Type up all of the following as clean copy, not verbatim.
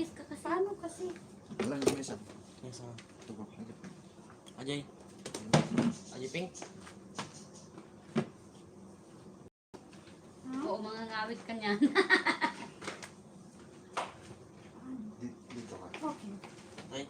Lumayas ka kasi. Paano kasi? Wala na mesa. Mesa. Ito po. Ajay. Ajay Pink. Oo, mga ngawit ka niyan. Dito ka. Okay. Ay.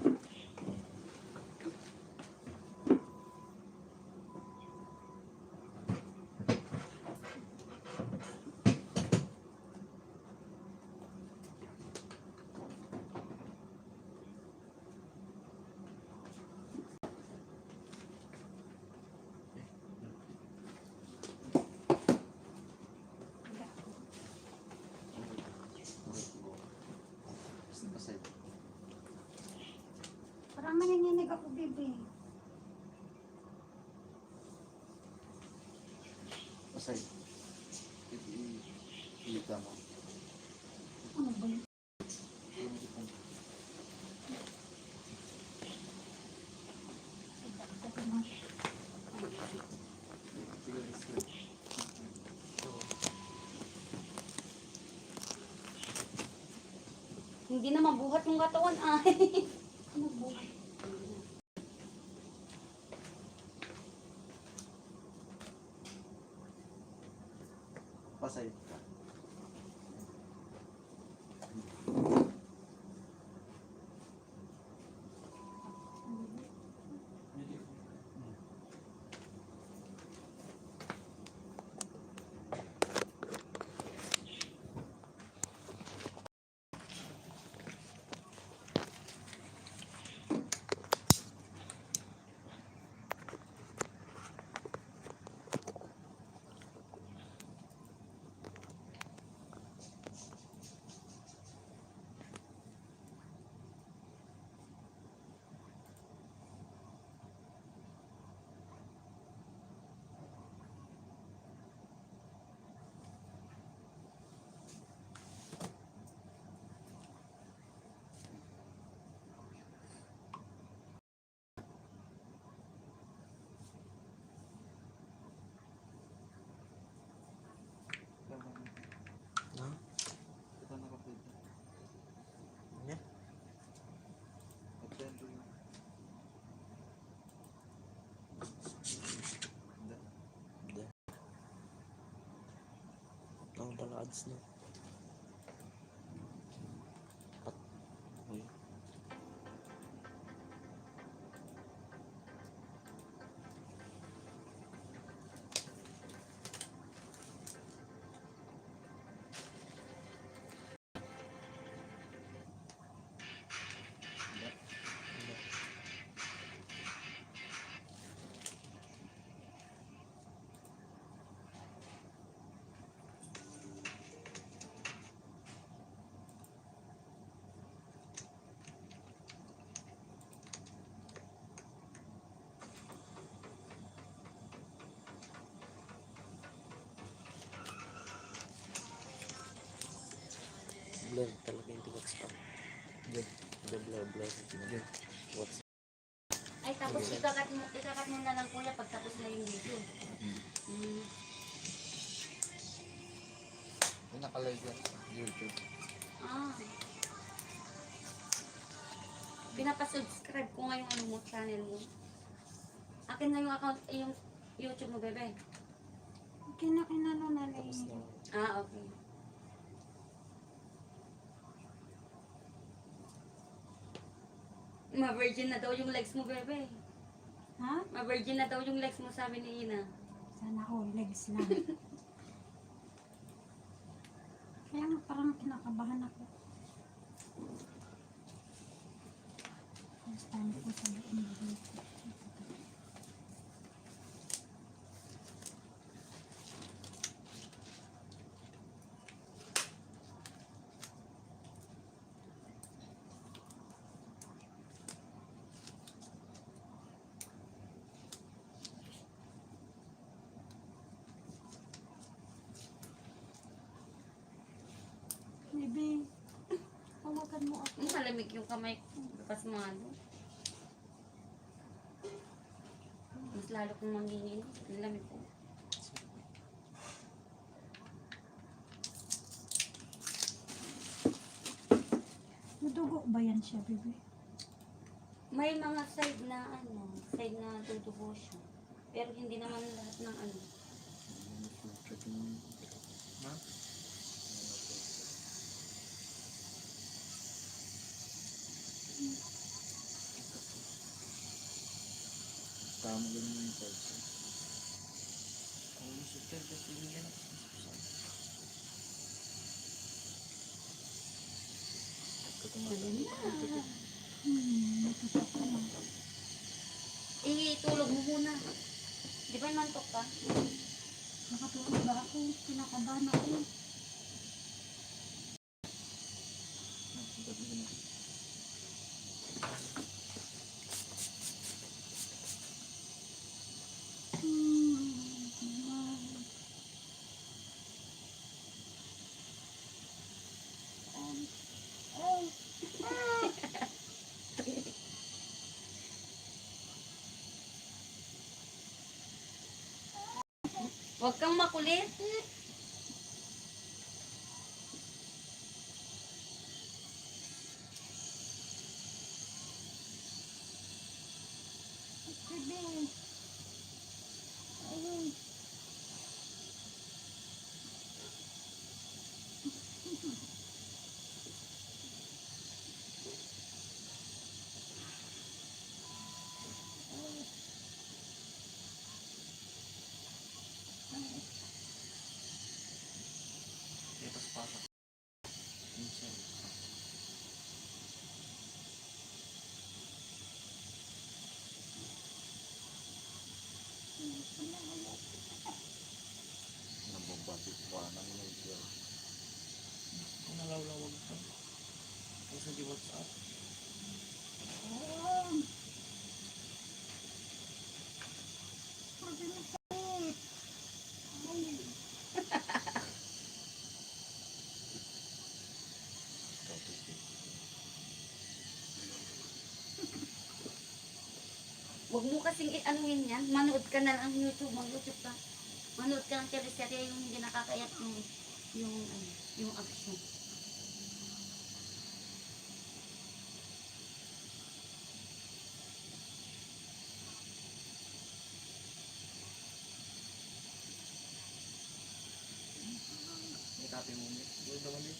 Basta ito. Parang manininig ako, baby. Basta ito. Ita mo. Ano ba yun? Hindi na mabuhat yung katawan ay. Ano buhat? Pasay. Ha? Ito na kapit. Yan. Attendo yun. Hindi. Hindi. Ang pala ads na. Pat. Uy. Hindi. Blur talaga yung tiwats pa. Good. Blur. Good. What's Ay, tapos ikakat mo na lang kuya pag tapos na yung video. Yung nakalive yan sa YouTube. Ah. Pinapasubscribe ko nga yung ano mo, channel mo. Akin na yung account, yung YouTube mo, bebe. Kinakilala na lang. tapos na? Ah, okay. Ma-virgin na daw yung legs mo, bebe. Ha? Ma-virgin na daw yung legs mo, sabi ni Ina. Sana all legs lang. Kaya nga parang kinakabahan ako. First time ko sa English. Baby, hawakan mo ako. Malamig yung kamay ko. Pasmado. Mas lalo kong mangingin. Ang lamig ko. Dudugo ba yan siya, bebe? May mga side na dudugo siya. Pero hindi naman lahat ng ano. Ha? Tama din yung pulse. Ang super kasi yan. Natutok ko na. Itulog mo muna. Di ba nantok ka? Nakatulog ba ako? Kinakabahan ako. Huwag kang makulit. Bebe. Ayun. Tapos pasok. Minsan. Nababalik pa ng medyo. Kung nalawlawag ka. Kasi di WhatsApp. Huwag mo kasing anuhin yan. Manood ka na lang YouTube. Mag-YouTube ka. Manood ka ng teleserye yung hindi nakakayat yung action. May copy mo ulit. Huwag naman yun.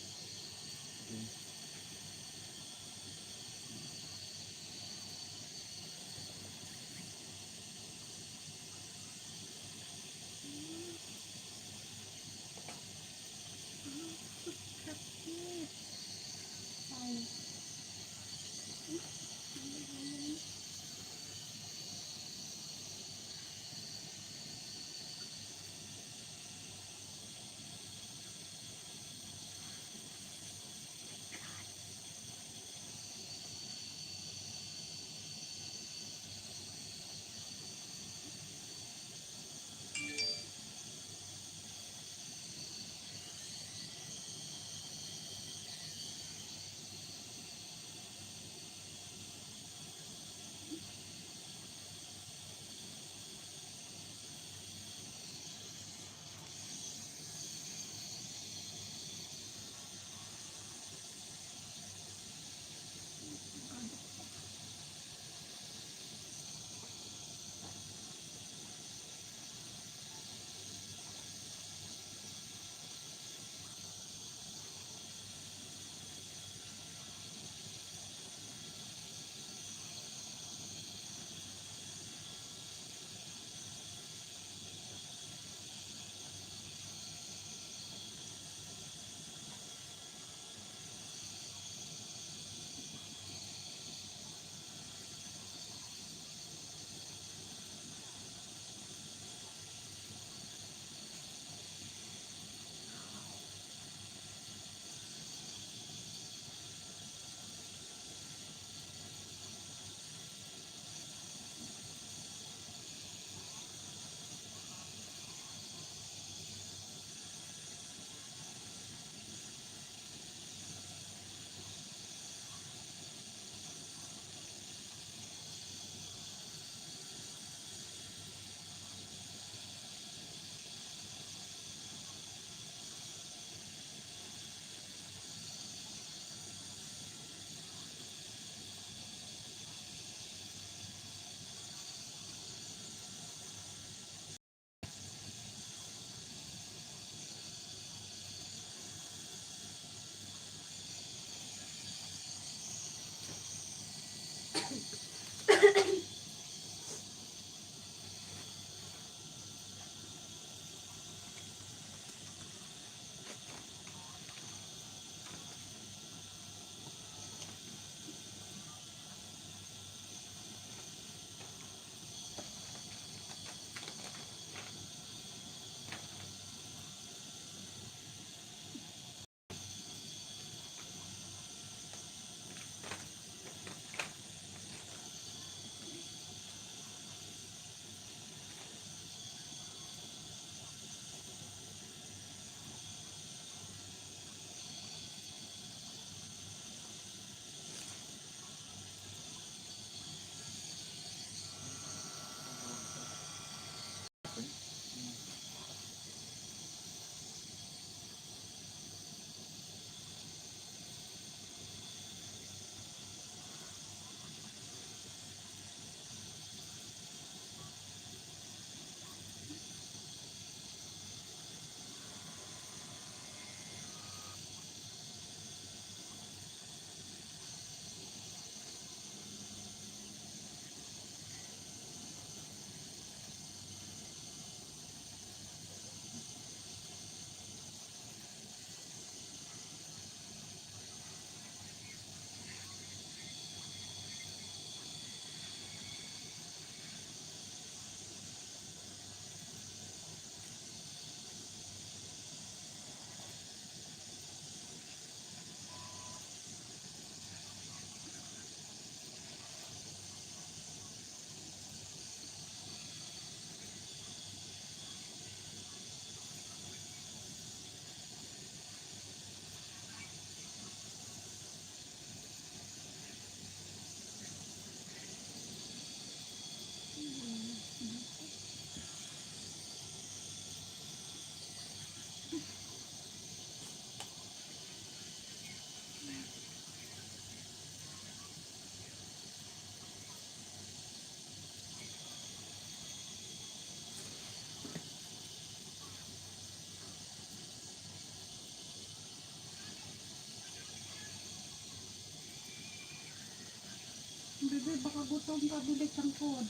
Bebe, baka gutom ka, bili kang food.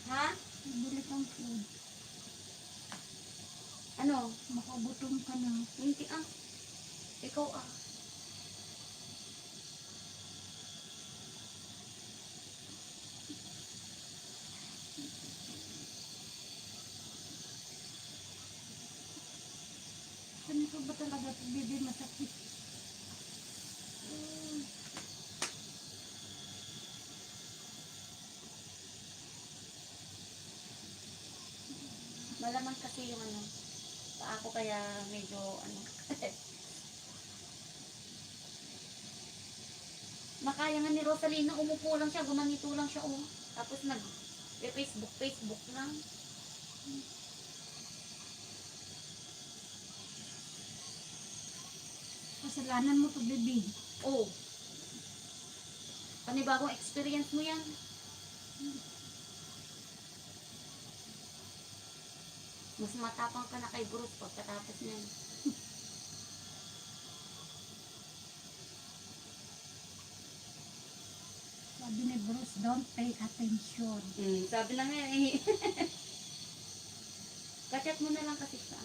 Ha? Bili kang food. Ano? Baka gutom ka na. Hindi ah. Ikaw ah. Ano ka ba talaga ito, bebe, masakit? Malaman kasi yung ano. Paa ko kaya medyo ano. Makaya nga ni Rosalina, umupo lang siya, gumanito lang siya oh. Tapos Facebook lang. Kasalanan mo to, bebe. Oh. Panibagong experience mo yan. Mas matapang ka na kay Bruce pagkatapos niyan. Sabi ni Bruce, don't pay attention. Sabi na nga eh. Kachat mo na lang kasi siya.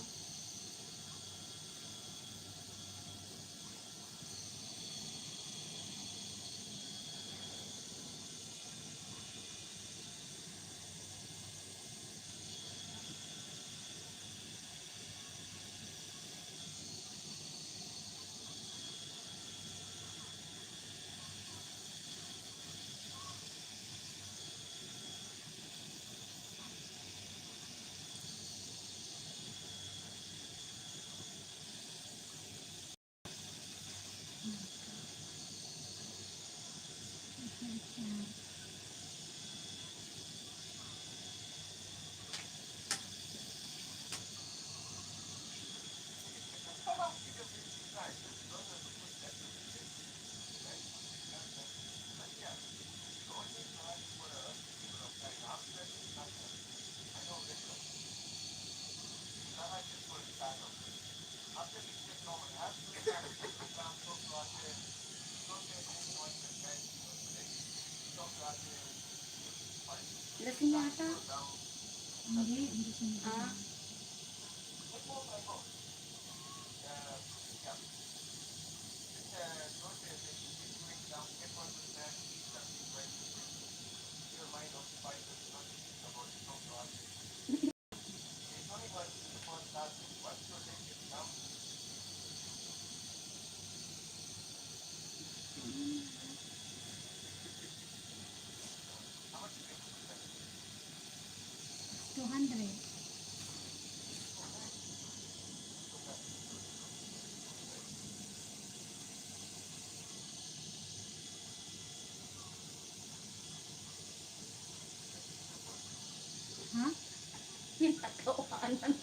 Lasing yata. Hindi siya Ah. $200. Ha? Tatawanan.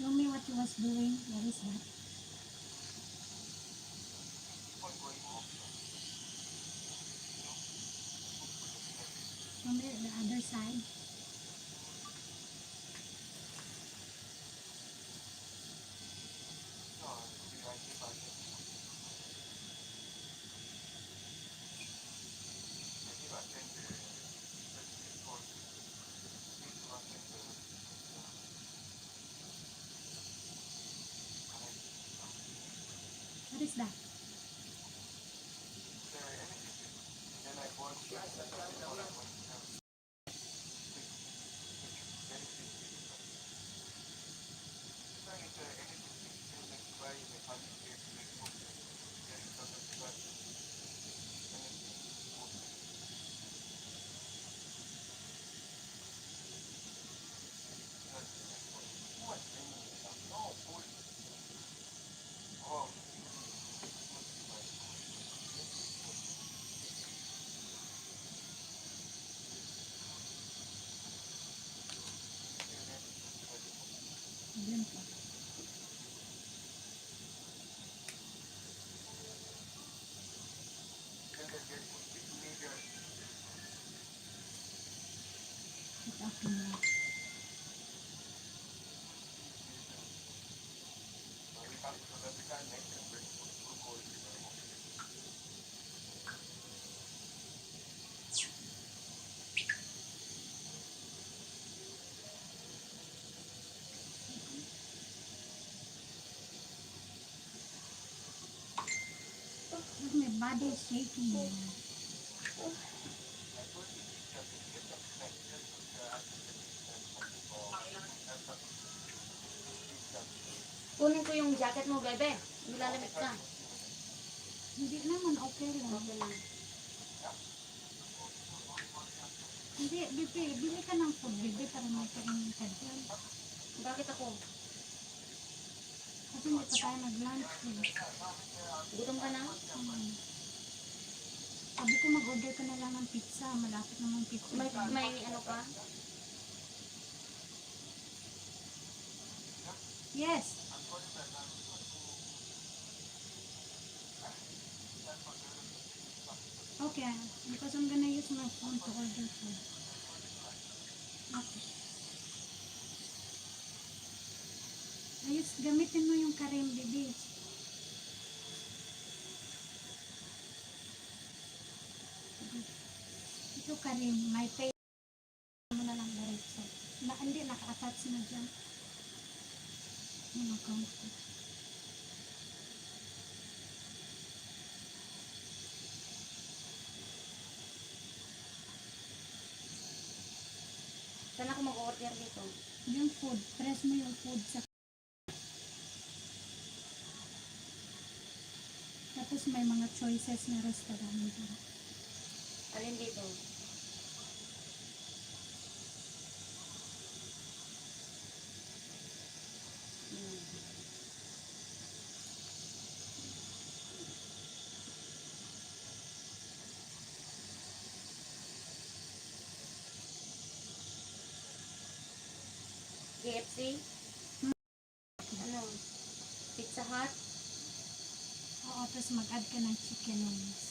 Show me what you was doing. What is that? Show me the other side. What is that? Ayan po. My body is shaking. Kunin ko yung jacket mo, bebe. Nilalamig ka. Hindi naman, okay lang. Okay lang. Hindi, bibi, bili ka ng food, bibi, para may kainin ka dyan. Bakit ako? Kasi hindi pa tayo nag-lunch. Gutom ka na? Sabi ko mag-order ka na lang ng pizza. Malapit naman pizza. May ano ka? Yes. Okay, because I'm gonna use my phone to order food. Okay. Ayos, gamitin mo yung karim, baby. Ito karim, my pay mo na lang diretso. Hindi, naka-attach na dyan. Yung account ko. Saan ako mag-order dito? Yung food, press mo yung food sa... Tapos may mga choices na restaurant dito. Alin dito? KFC? Ano? Pizza Hut? Oo, tapos mag-add ka ng chicken wings.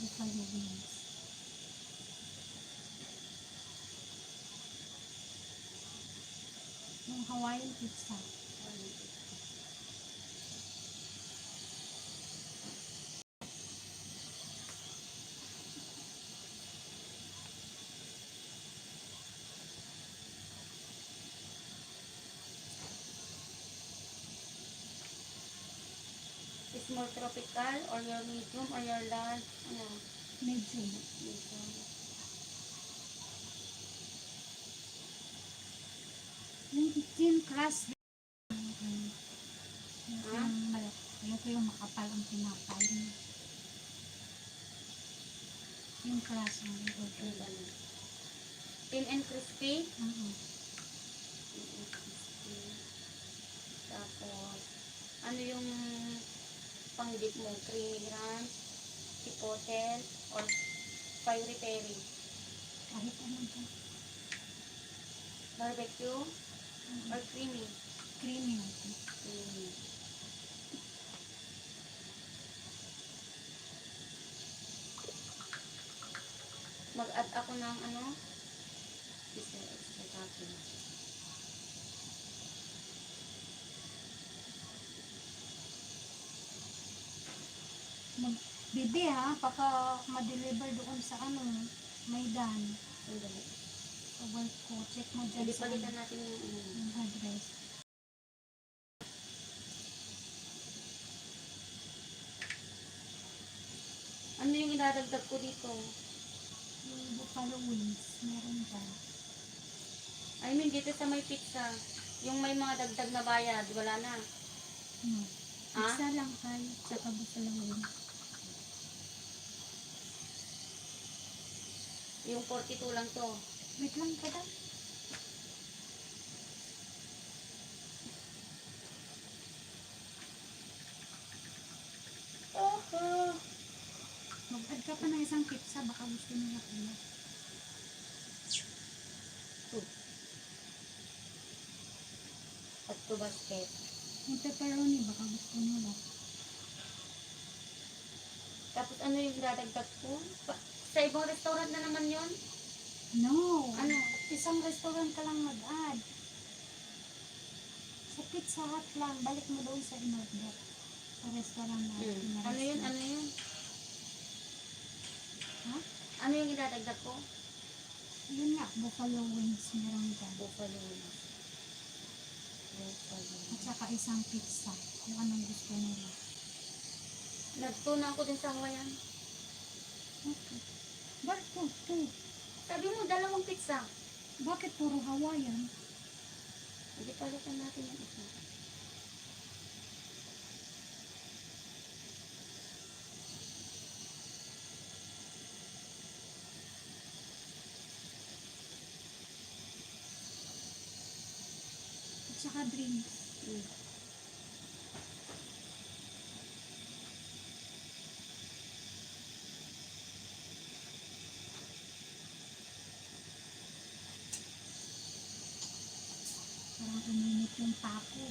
Buffalo wings. Yung Hawaiian pizza. Small tropical or your medium or your large? Ano? Medium. Medium. Yung thin crust. Ha? Ayoko yung makapal ang pinapal. Yung crust ang order. Ano ba yun? Thin and crispy? Oo. Thin and crispy. Tapos, ano yung pang-dip mo? Creamy ranch, chipotle, or fiery peri? Kahit ano dyan. Barbecue or creamy? Creamy natin. Creamy. Mag-add ako ng ano? Extra topping. Bibi ha, paka ma-deliver doon sa ano, Maidan. Sandali. Sa work ko, check mo dyan Hindi sa palitan natin yung ano. yung address. Ano yung idadagdag ko dito? Yung buffalo wings, meron dyan. I mean, dito sa may pizza. Yung may mga dagdag na bayad, wala na. No. Ha? Isa lang kayo, tsaka buffalo wings. Yung 42 lang to. Wait lang ka daw. Mag-add ka pa ng isang pizza, baka gusto nila pala. At to basket. Yung pepperoni, baka gusto nila. Tapos ano yung idadagdag ko? Sa ibang restaurant na naman yon. No! Ano? Isang restaurant ka lang mag-add. Sa Pizza Hut lang, balik mo doon sa in-order. Sa restaurant na. Ano yun? Ano yun? Ha? Ano yung idadagdag ko? Yun nga, buffalo wings meron dyan. Buffalo wings. Buffalo At wings. saka isang pizza. Kung anong gusto nila. Nagtuna ako din sa Hawaiian. Okay. Bakit po? Sabi mo, dalawang pizza. Bakit puro Hawaiian? Hindi palitan natin yung isa. At saka drinks. Hmm. Parang uminit yung taco.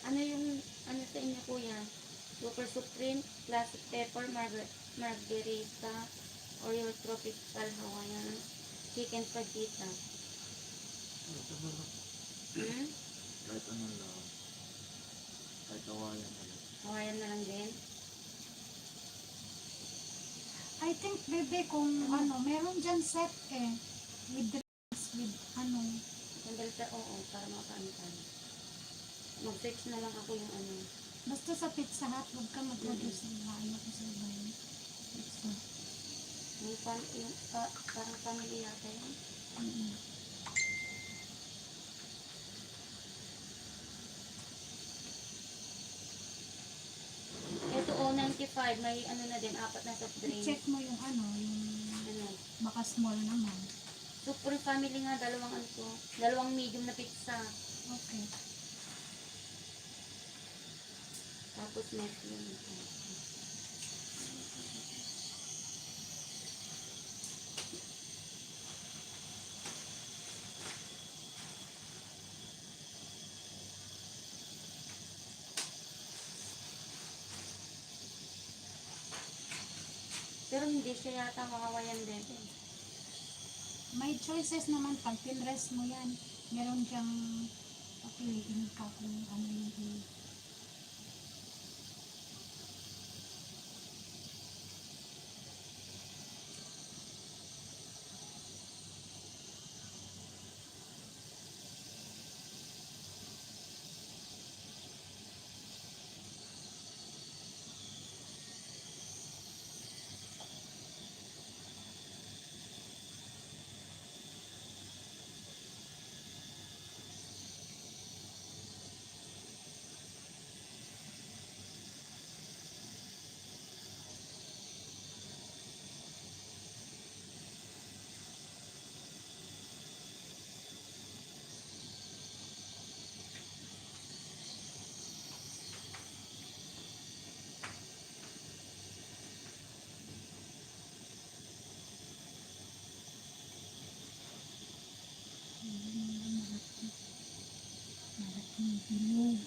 Ano yung, ano sa inyo kuya? Super Supreme, Classic Pepper, Margarita, or your Tropical Hawaiian, Chicken Fajita. Kahit ano lang. Hmm? Kahit ano lang. Kahit kawayan na lang. Hawaiian na lang din. I think, bebe, kung ano, meron dyan set eh. With drinks, with ano. Sandali sa oo, para makaano. Mag-search na lang ako yung ano. Basta sa Pizza Hut, huwag ka mag-produce ng bayo ko sa iba yun. Pizza. Yung parang family yata yun. Mm-mm. Ito O95, may ano na din, 4 na soft I-check drinks. mo yung ano, yung Ano, baka small naman. super family nga, dalawang ano to, dalawang medium na pizza. Okay. Tapos may yun. Pero hindi siya yata makawayan din. May choices naman pag pinrest mo yan. Meron diyang papiliin ka kung ano yung malaking bilog.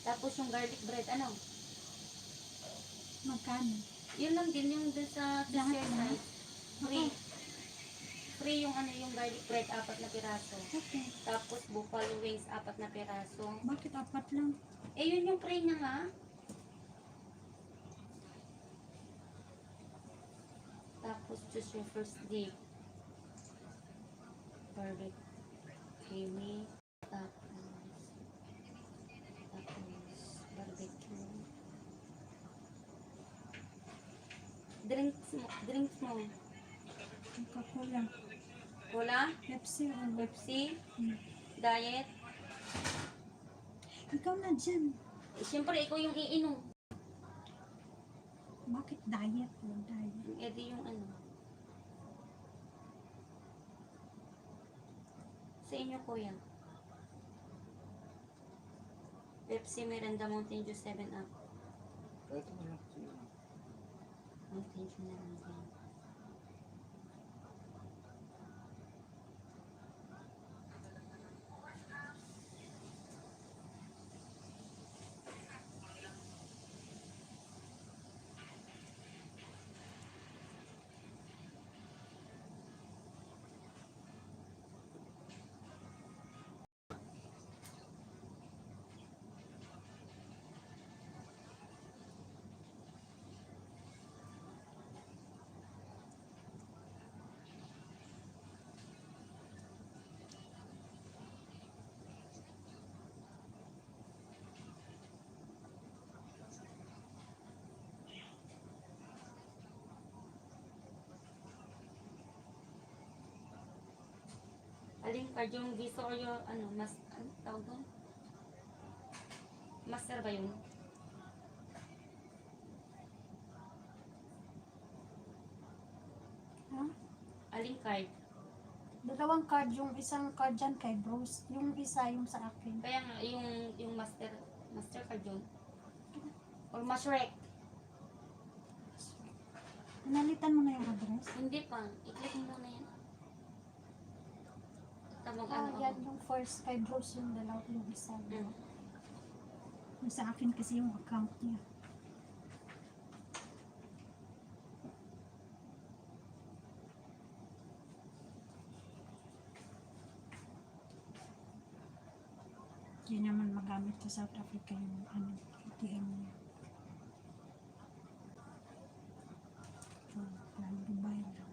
Tapos yung garlic bread, ano? Magkano? Yun lang din yung dun sa Lahat t-shirt na? size. Free. Free yung ano, yung garlic bread, 4 na piraso. Okay. Tapos buffalo wings, 4 na piraso. Bakit apat lang? Eh, yun yung free niya nga. Tapos choose your first dip. Garlic creamy. Tapos barbecue. Drinks mo. Coca-Cola. Cola, Pepsi o Pepsi, Hmm. diet. Ikaw na dyan. Eh, siyempre, ikaw yung iinom. Bakit diet o diet? Eh, di yung ano. Sa inyo, kuya. Pepsi, Miranda, Mountain Dew, 7-Up. Ito na lang. Sige. Mountain Dew na lang din. Aling card yung Visa or yung ano, ano tawag doon? Master ba yun? Ha? Aling card? Dalawang card. Yung isang card dyan kay Bruce. Yung isa yung sa akin. Kaya nga, yung master card yun. Or Mashrek. Nalitan mo na yung address? Hindi pa. I-click mo muna yan. Tawag Ah, ano yan ako. yung first kay Bruce yung dalaw yung isa. Mm. Yung sa akin kasi yung account niya. Hindi naman magamit sa South Africa yung ano, ATM niya. So, parang Dubai lang.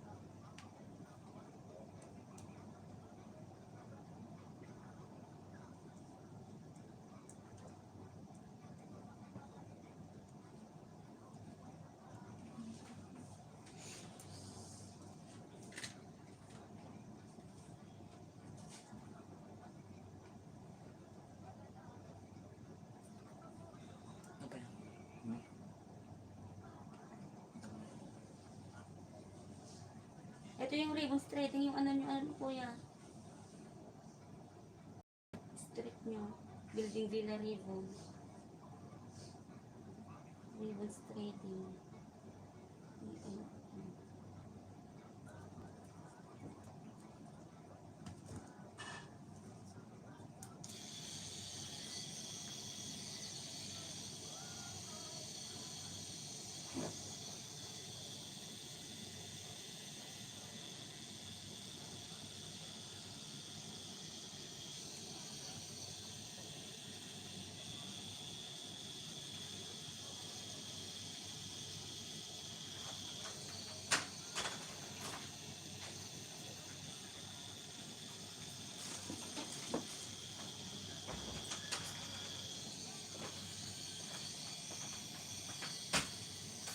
Ano pa yan? Ito yung ribbon threading, yung ano kuya. Strip nyo. Building Villa Ribbon. Ribbon threading.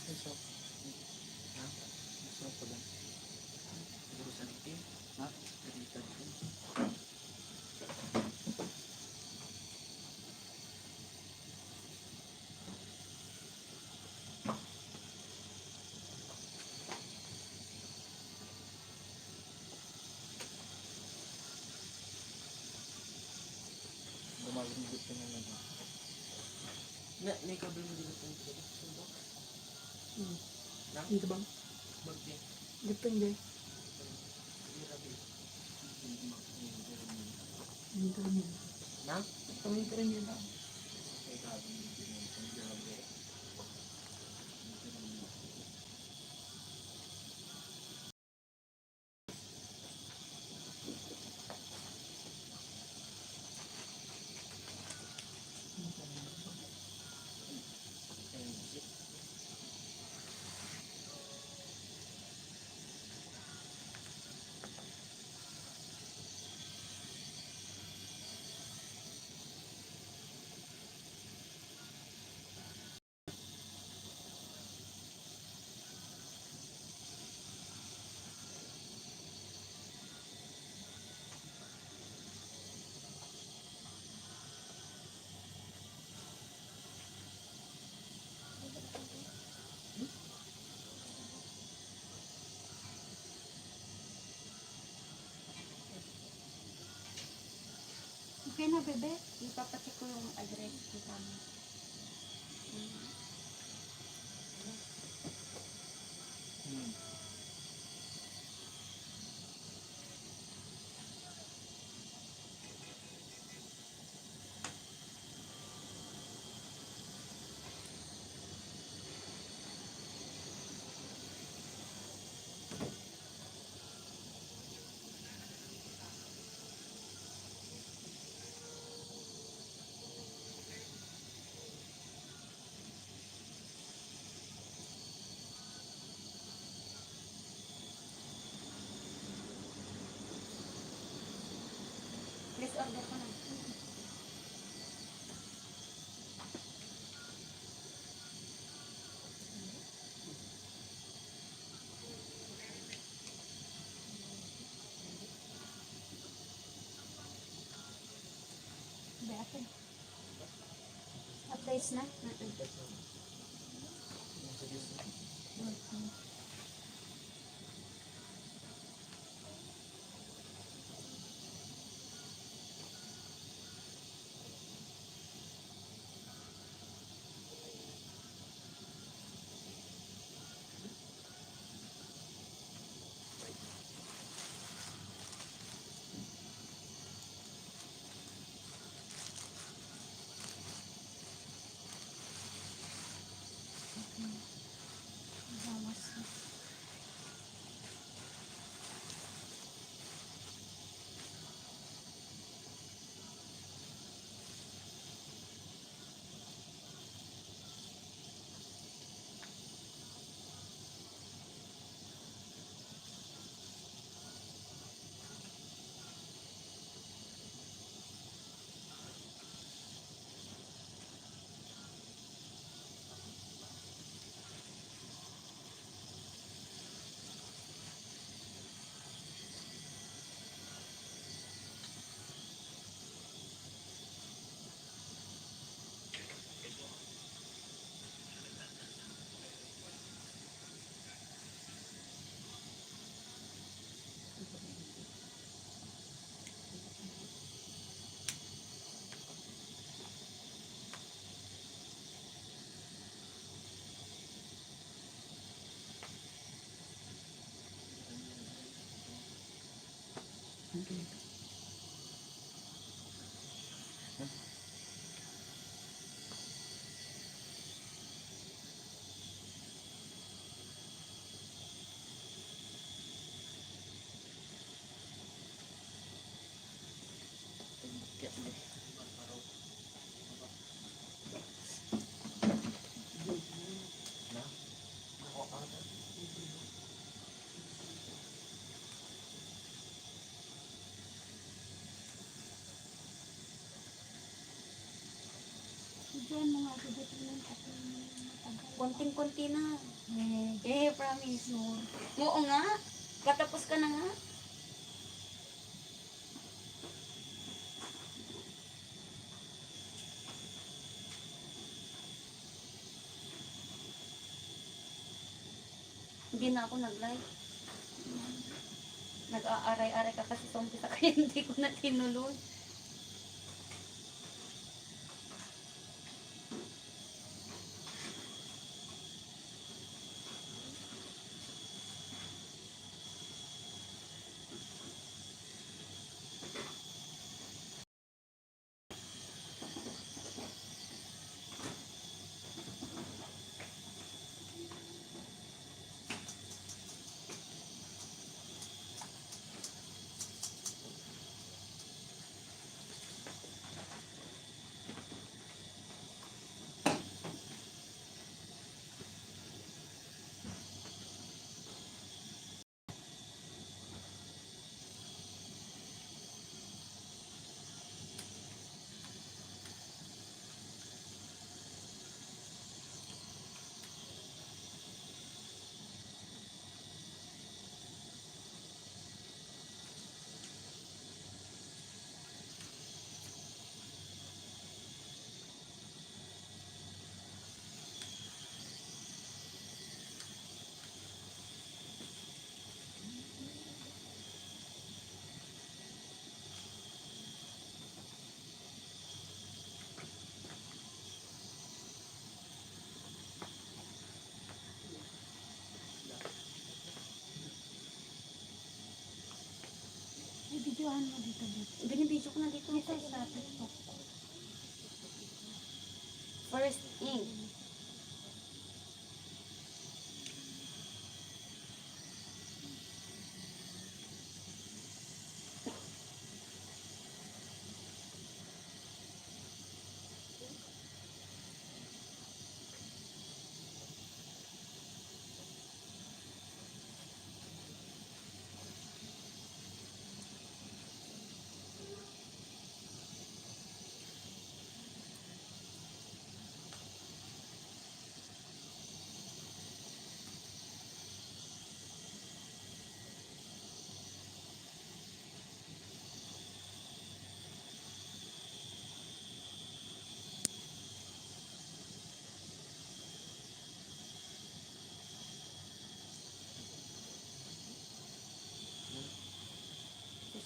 Ito. Ha? Gusto ko ba? Siguro sa itim. Ha? Dito. Bumalunggot ka naman. May kabel mo dito sa box. Dito bang? Bagay. Depende. Na? Kami ka rin yun lang. Sabi niya, ang grabe. Okay na, bebe? Ipapacheck ko yung address ko kami. Hmm. Please order ko na. Bebe, ate. Updates na? Bawas na. Diyan mga bebe ng ating matagal. Konting-konti na. Eh, Promise. sure. Oo nga. Patapos ka na nga. Hindi na ako nag-live. Nag-aaray-aray ka kasi sa umpisa kaya hindi ko na tinuloy. Videohan mo dito dito. Binibidyo ko na dito Ito sa sa TikTok. First ink.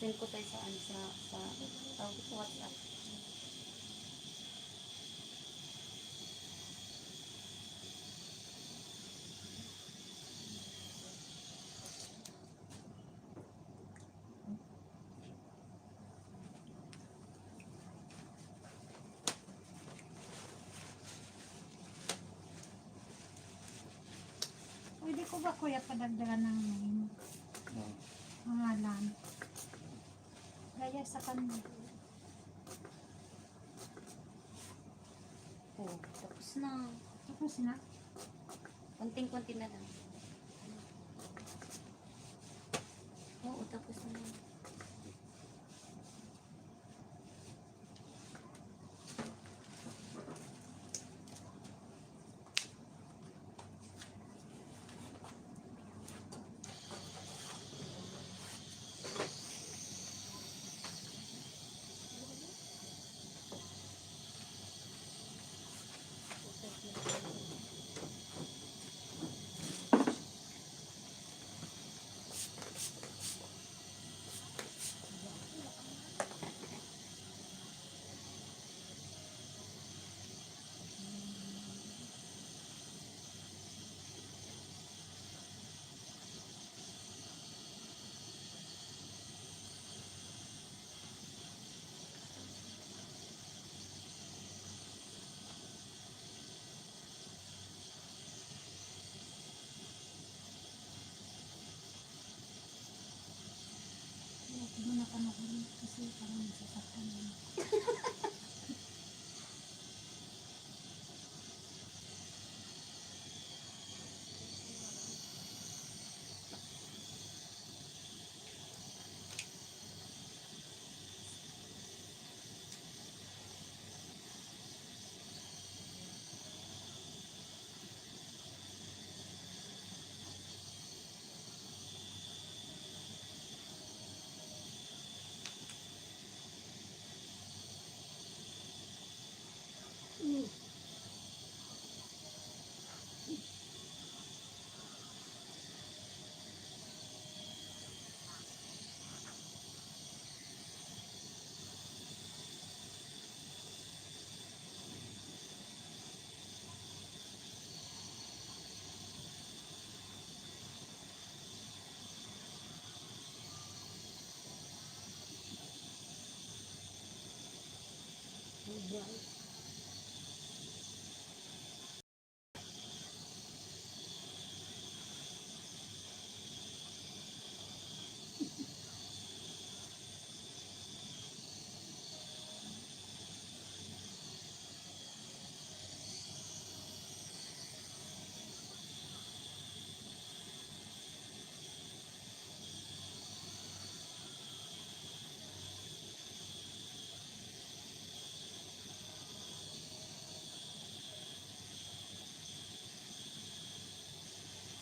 Send ko tayo sa ano sa tawag ko WhatsApp. Pwede ko ba kuya padagdagan ng name? Pangalan. Gaya sa kanya. Oh, tapos na. Tapos na. Konting-konti na lang. Oo, tapos na. Huwag mo na panoorin kasi parang nasasaktan mo.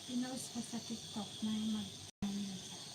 Pinost ko sa TikTok na yung mag-subscribe.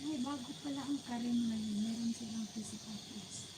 Ay, bago pala ang Karen ngayon. Meron silang physical class.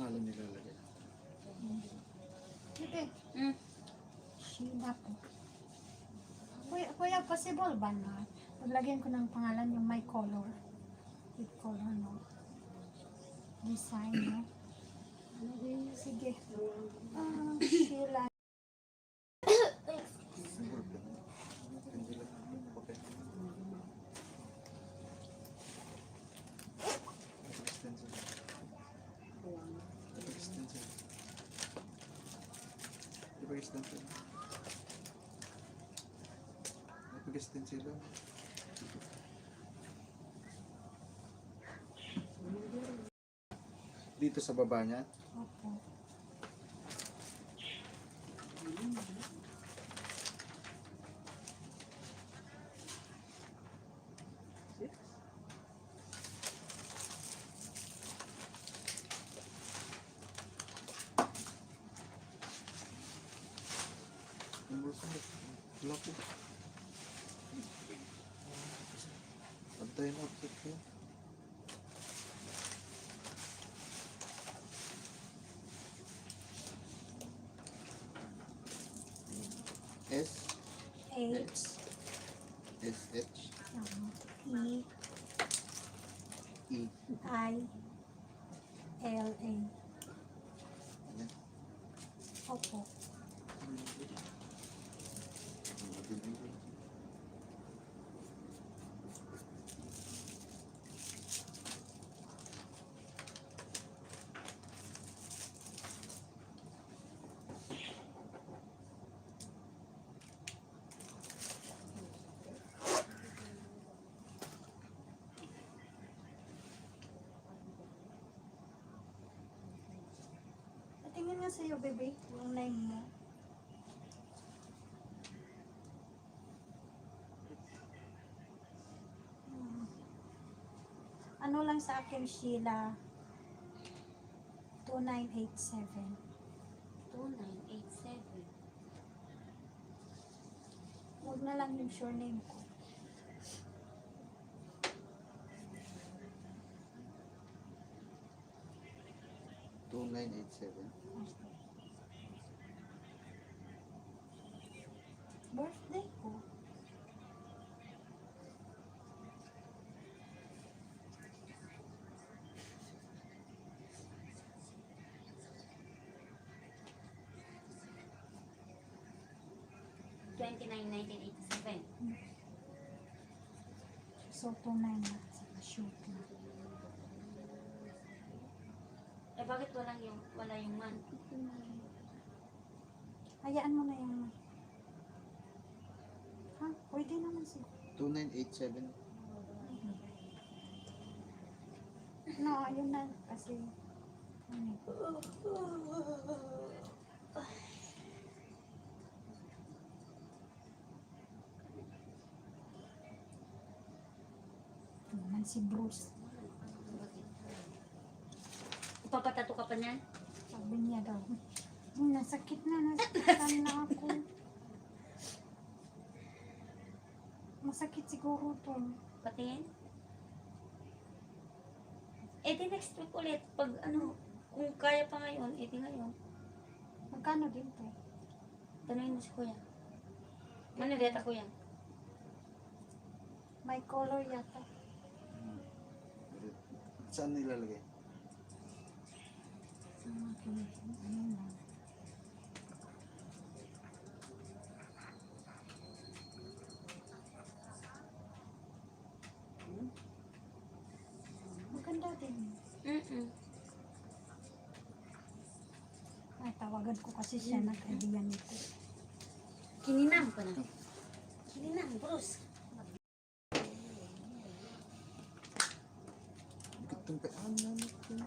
pangalan nilalagay? Sige, Hmm. Sheila po. Kuya, possible ba na paglagyan ko ng pangalan yung my color? With color, no? Design, no? Sige. Sheila. Hindi lang. Okay. Extension. Extension. Di ba extension? Extension lang. Dito sa baba niya. Opo. Wala po. Antayin mo. Outfit ko. S. H. S. H. E. E. I. L. A. Ayan. Opo. Tingin nga sa'yo, bebe. Yung name mo. Ano lang sa akin, Sheila? 2987. 2987. Huwag na lang yung surname ko. Two 2987. Birthday ko. Twenty-nine, 1987. So, 29 na. Saka shoot na. Eh, bakit wala yung man? Hayaan mo na yung... Ha? Pwede naman siguro. 2987. No, ayun na. Kasi... Ano? Ito naman si Bruce. Ipapatato ka pa niyan? Sabi niya daw. Nasakit na. Nasaktan na ako. Masakit siguro to. Patingin? Eh, di next week ulit. Pag ano, kung kaya pa ngayon, eh di ngayon. Magkano din to? Tanungin mo si kuya. Manileta kuya. May color yata. Saan nilalagay? Ayun na. Maganda din. Ay, tawagan ko kasi siya nag-idea nito. Kininam ko na. Kininam, Bruce. Itong paan na natin.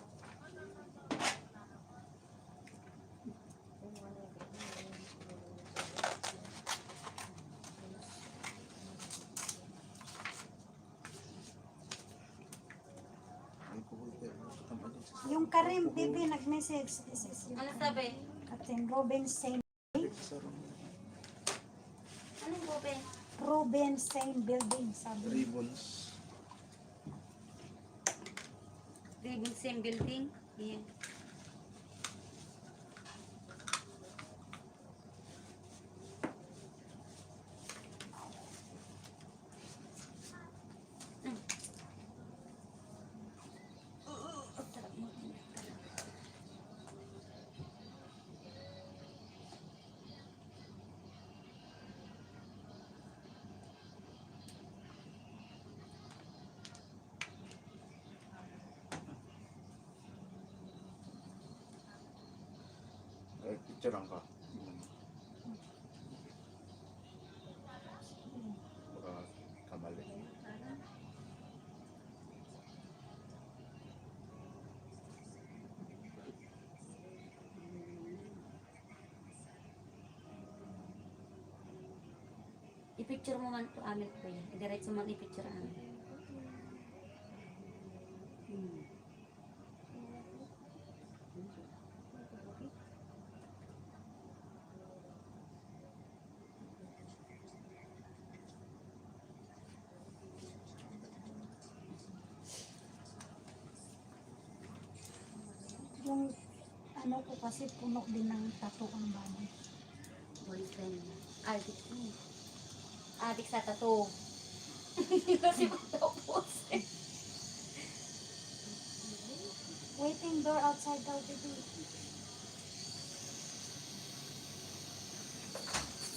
Yung Karim TV nag-message. This is your Ano sabi? Captain Robin Saint. Anong bobe? Robin Saint Building, sabi. Ribbons. Living same building? Yeah. picturean ka. Baka kamali. I-picture mo man to amin ko yan. I-diretso man i-picture amin. Yung ano ko kasi puno din ng tattoo ang body. Boyfriend niya. Addict mo. Addict sa tattoo. Kasi magtapos eh. Waiting door outside daw, baby.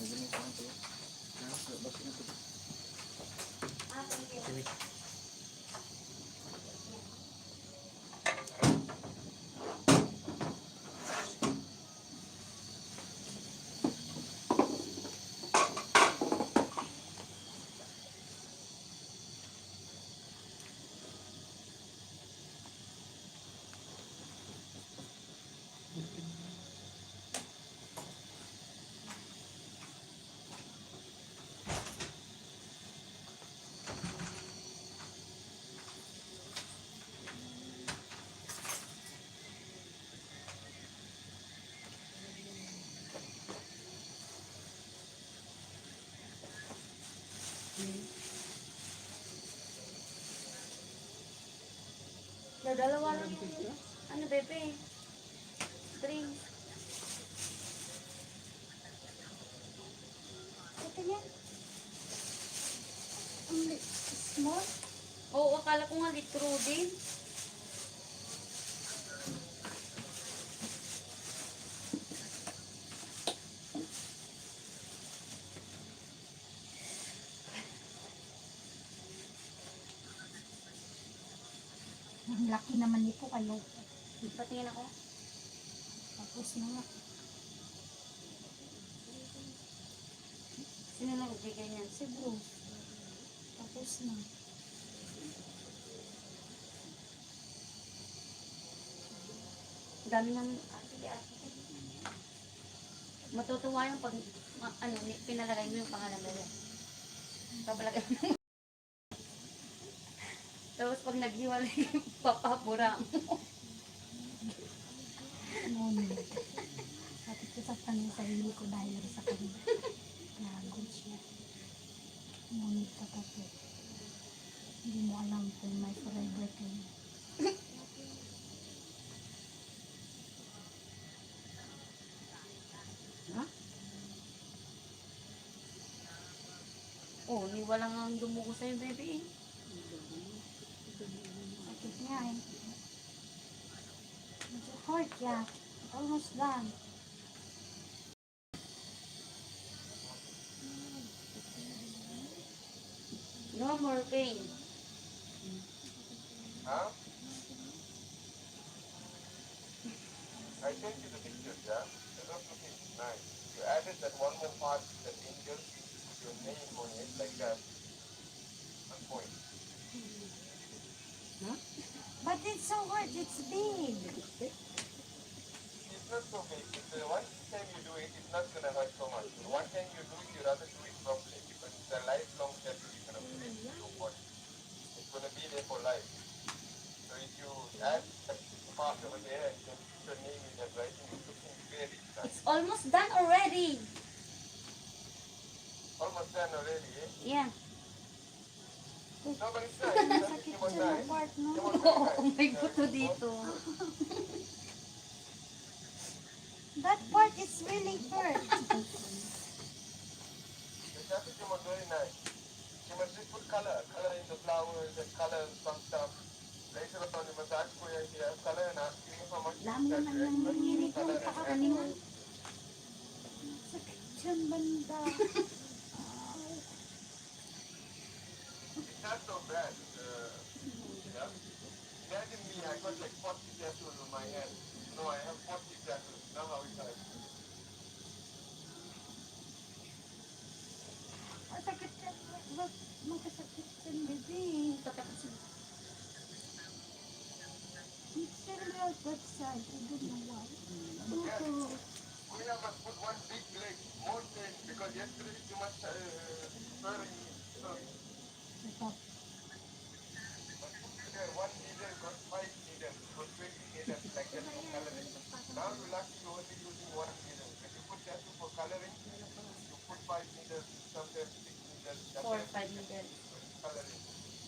Nagano ko lang to. Basta na to. Ah, thank you. Sige. Dalawa lang yung, ano bebe? Drink. Ito niya. Only small. Oo, akala ko nga litro din. Ang laki naman nito kayo. Patingin ako. Tapos na nga. Sino na magbigay niyan? Si Bruce. Tapos na. Dami ng, sige, matutuwa yung pag, ano, pinalagay mo yung pangalan nila. Papalagay mo. Tapos pag naghiwalay, papapura mo. Ngunit. At ito sa kanya sarili ko dahil sa kanya. Lago siya. Ngunit kapatid. Hindi mo alam kung may forever kayo. Oh, ni walang ang dumugo sa'yo, baby. Sakit niya eh. Medyo hurt ya. Almost done. No more pain. Huh? I sent you the pictures, yeah? They're not looking nice. You added that one more part, that angel, with your name on it, like that. And point. But it's so hurt. It's big. It's not so big. The one time you do it, it's not going to hurt so much. The one time you do it, you rather do it properly, because it's a lifelong tattoo you're going to put into your body. It's going to be there for life. So if you add that part over there and then put your name in that writing, it's looking very nice. It's almost done already. Almost done already, eh? Yeah. No, but it's nice. It doesn't Sakit seem on siya nice. ng part, no? Come on, Oo, may buto dito. That part is really hurt. The tattoo came out very nice. You must just put color in the flowers and color some stuff. Later on, you must ask for your color and ask you how much Dami naman yung nangyari ko. color and Pakakaningan. Sakit siyang banda. it's not so bad. Yeah. Imagine me, I got like 40 tattoos on my hand. No, I have 40 tattoos. Now how it is. Magkasakit ka. Magkasakit ka, baby. Patapos na. It's really out that side. I don't know why. Oo. We have put one big leg, more pain, because yesterday too much swearing. So, Ito. today one needle got 5 needles, got 20 needles, like that for coloring. Now you lucky you only using one needle. When you put that for coloring, you put 5 needles, sometimes 6 needles, 4 or sometimes 5 needles. coloring.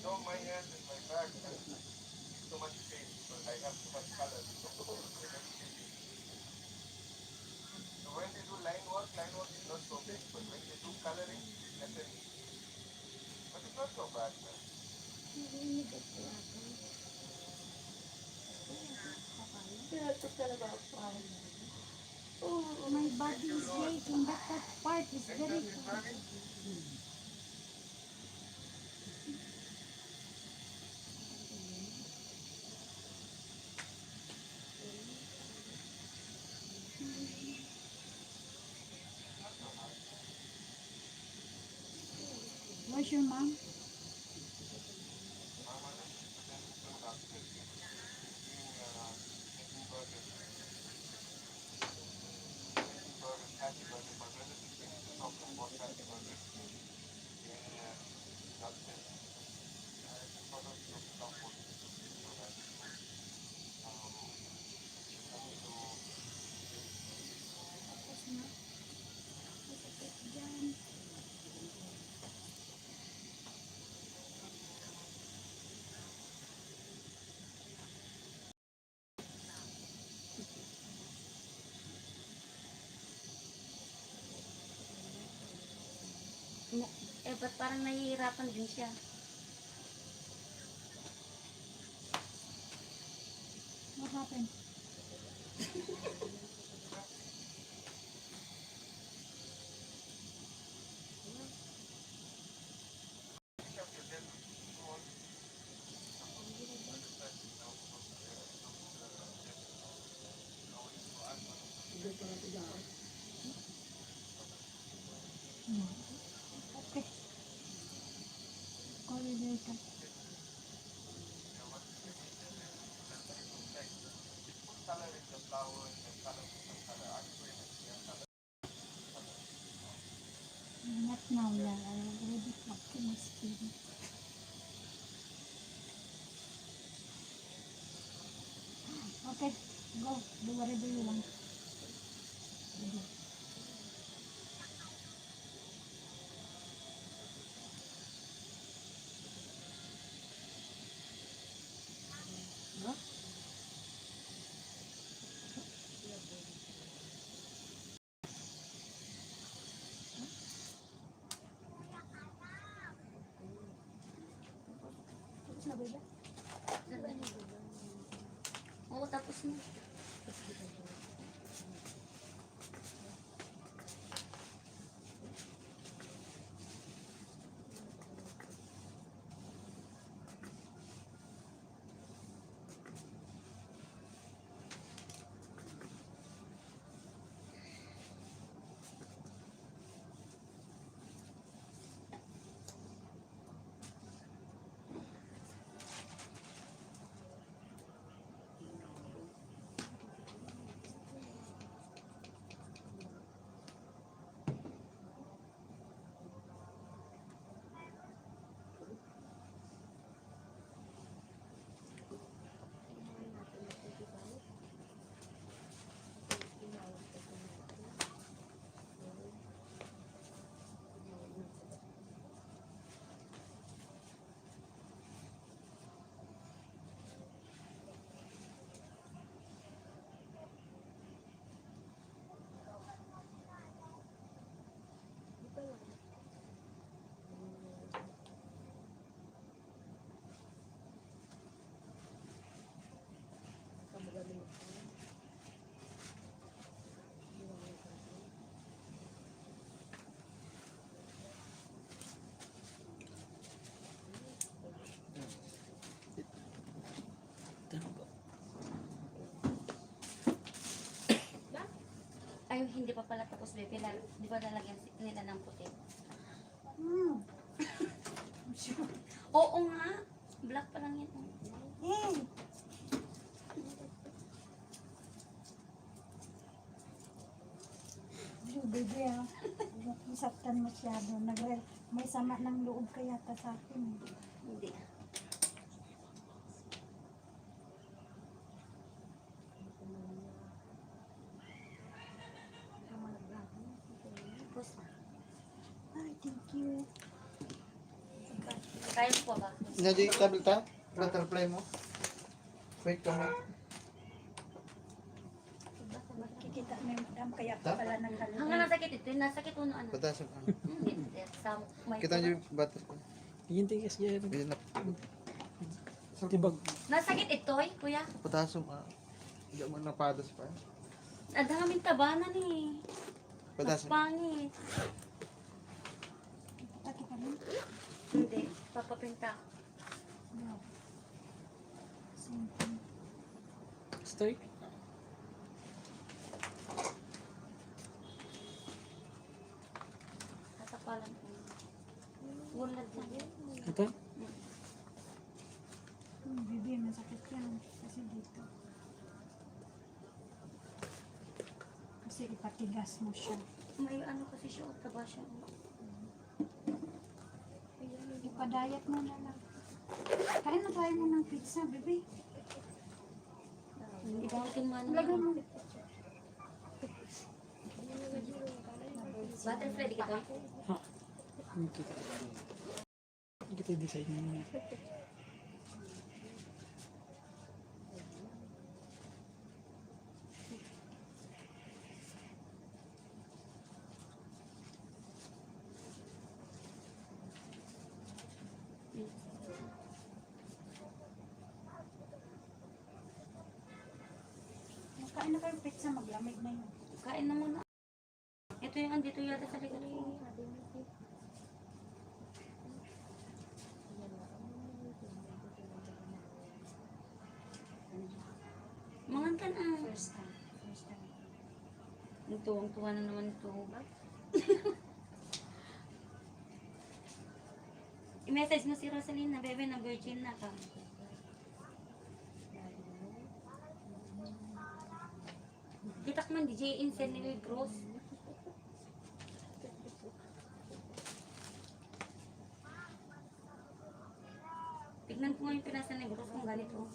So my hands and my back and so much pain because I have too much color. So when they do line work is not so big, but when they do coloring, that's a but it's not so bad, man. Kaya ito talaga ako. Oh, My body is aching, but that part is very cold. Where's your mom? Tapos na. Masakit dyan. Eh, ba't parang nahihirapan din siya? What happened? Okay. Call you later. Not now, yeah. I already talked to my student. Okay, go. Do whatever you want. Do. Tapos na, baby? Oo, tapos na. Ay, hindi pa pala tapos, baby. Di ba lalagyan nila ng puti? Hmm. Sure. Oo nga. Black pa lang yan. Oh. Eh. Baby, ah. Isaktan masyado. May sama ng loob kaya ta sa akin. Hindi. Tapos na. Ay, thank you. Kaya mo pa ba? Nandiyan yung tablet ha? Butterfly mo? Wait ka mo. Kikita na yung madam, kaya pa pala nagkalala. Hanggang nasakit ito. Nasakit uno ano. Patasan ka. Hindi. Sa may Kita niyo yung butterfly. Hintay kasi yan. Ganyan na. Tibag. Nasakit ito kuya. Patasan ka. Hindi mo napadas pa. Ang daming tabanan eh. Mas Patasan. pangit. Pati ka rin? Hindi. Papapinta. No. Same thing. Start. Tatapalan ko. Gulad lang. Ito? Baby, masakit yan. Kasi dito. Kasi ipatigas mo siya. May ano kasi siya. Taba siya. Ipadayat mo na lang. Kain na tayo mo ng pizza, baby. Ibawatin mo ano. Lagay mo. Butterfly di ka to? Ha? Hindi kita. Hindi kita yung design niya. Kain na kayo pizza, maglamig na yun. Kain na muna. Ito yung andito yata sa likod ko. Mangan ka na. First time. Tuwang-tuwa na naman ito. I-message mo si Rosaline na bebe na virgin na ka. Kitak man DJ Insel ni Louie Cruz. Tignan ko nga yung pinasa ni Cruz kung ganito.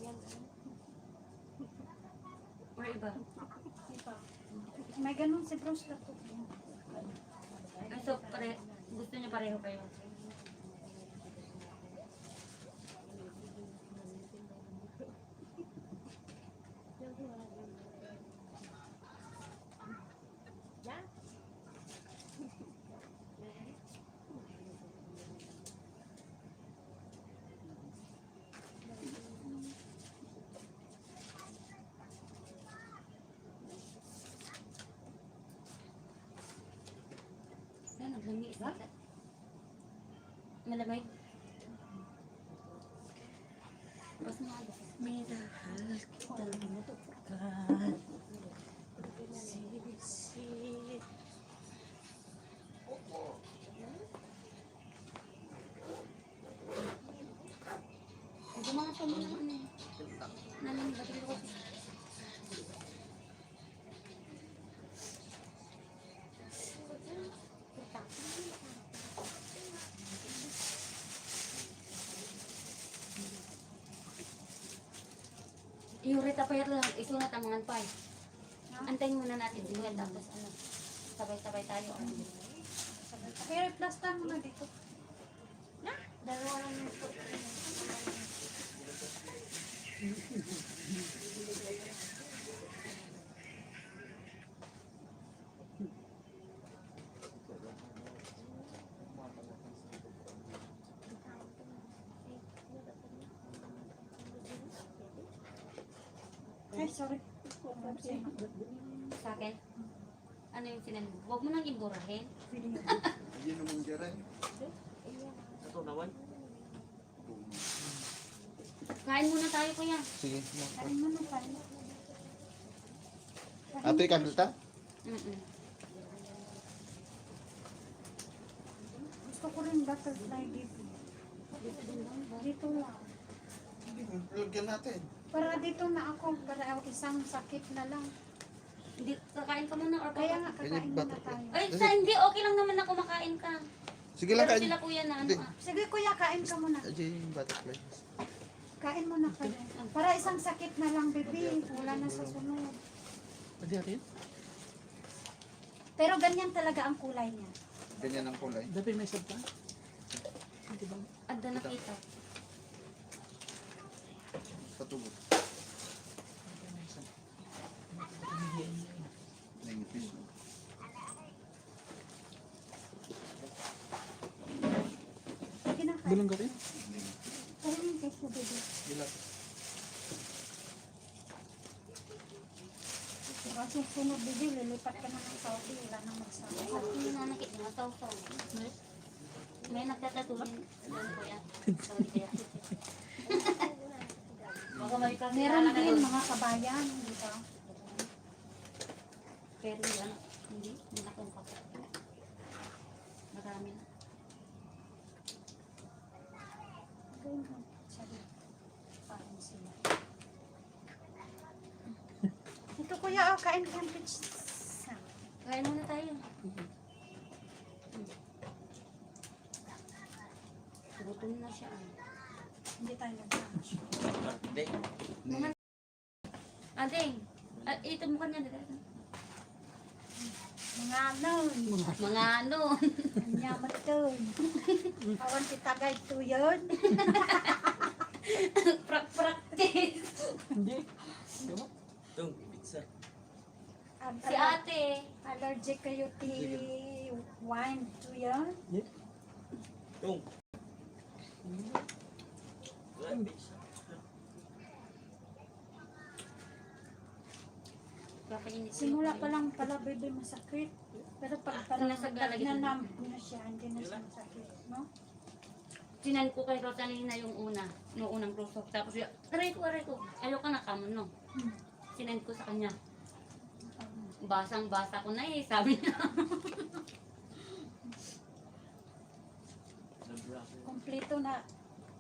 Or iba. May ganun si Bruce na to. So, gusto niya pareho kayo. Naglamig isa. Malamig. Mas maalas. Minahal kita matukan. Sisit. Ito mga pa mga ano eh. Nalang ba dito ko? Yung rita pa lang, isunat ang mga pay. Antayin muna natin din yan, tapos ano, sabay-sabay tayo. Pero i-plaster mo na dito. Dalawa lang yung ito. Ay, sorry. Sa akin, ano yung sinan mo? Huwag mo nang iburahin. Ayun naman dyan. Ito naman. Kain muna tayo, kuya. Sige. Kain mo na tayo. Ate, kabilta? Mm-mm. Gusto ko rin yung butterfly dito. Dito lang. Lagyan natin. Para dito na ako, para isang sakit na lang. Hindi, kakain ka muna or Kaya nga Ganyan kakain muna butterfly. tayo. Ay, sa hindi, okay lang naman na kumakain ka. Sige lang, Pero kain. sila kuya na ano Hindi. ah. Sige kuya, kain ka muna. Ajay yung butterfly. Kain muna kayo. Para isang sakit na lang, baby. Wala na sa sunod. Pwede natin? Pero ganyan talaga ang kulay niya. Ganyan ang kulay. Dapat may sabta. Hindi ba? Adda nakita. Patubot. Nangipis. Sige na kain. Bilang ka rin? Kain yung cake mo, baby. Bilang. Kasi sunod, baby, lilipat ka na ng Saudi. Wala nang magsama. Hindi na nakita na taw. May nagtatatuloy. Ano kuya? Sorry kaya. Baka may Meron din mga kabayan, di ba? Pero yan, hindi na kung kapit. Marami na. Ganyan. Sabi, kain sila. Ito kuya, oh, kain ka ng pizza. Kain muna tayo. Gutom na siya. Hindi tayo nag-lunch. Hindi. Ading, ito mo kanya dito. Mga ano, Mga ano. kanyaman to. Awan kita guide to yun. Practice. Hindi. Diba? Itong pizza. Si ate. Allergic kayo ti wine to yun. Itong. Kakainit. Simula pa lang pala baby masakit. Pero pag parang Nasa galagay na na. numb na siya, hindi na siya masakit. No? Sinan ko kay Rosalina yung una. Noong unang tusok. Tapos yung, aray ko. Ayaw ka na kamon, no? Sinan ko sa kanya. Basang-basa ko na eh, sabi niya. Kompleto na.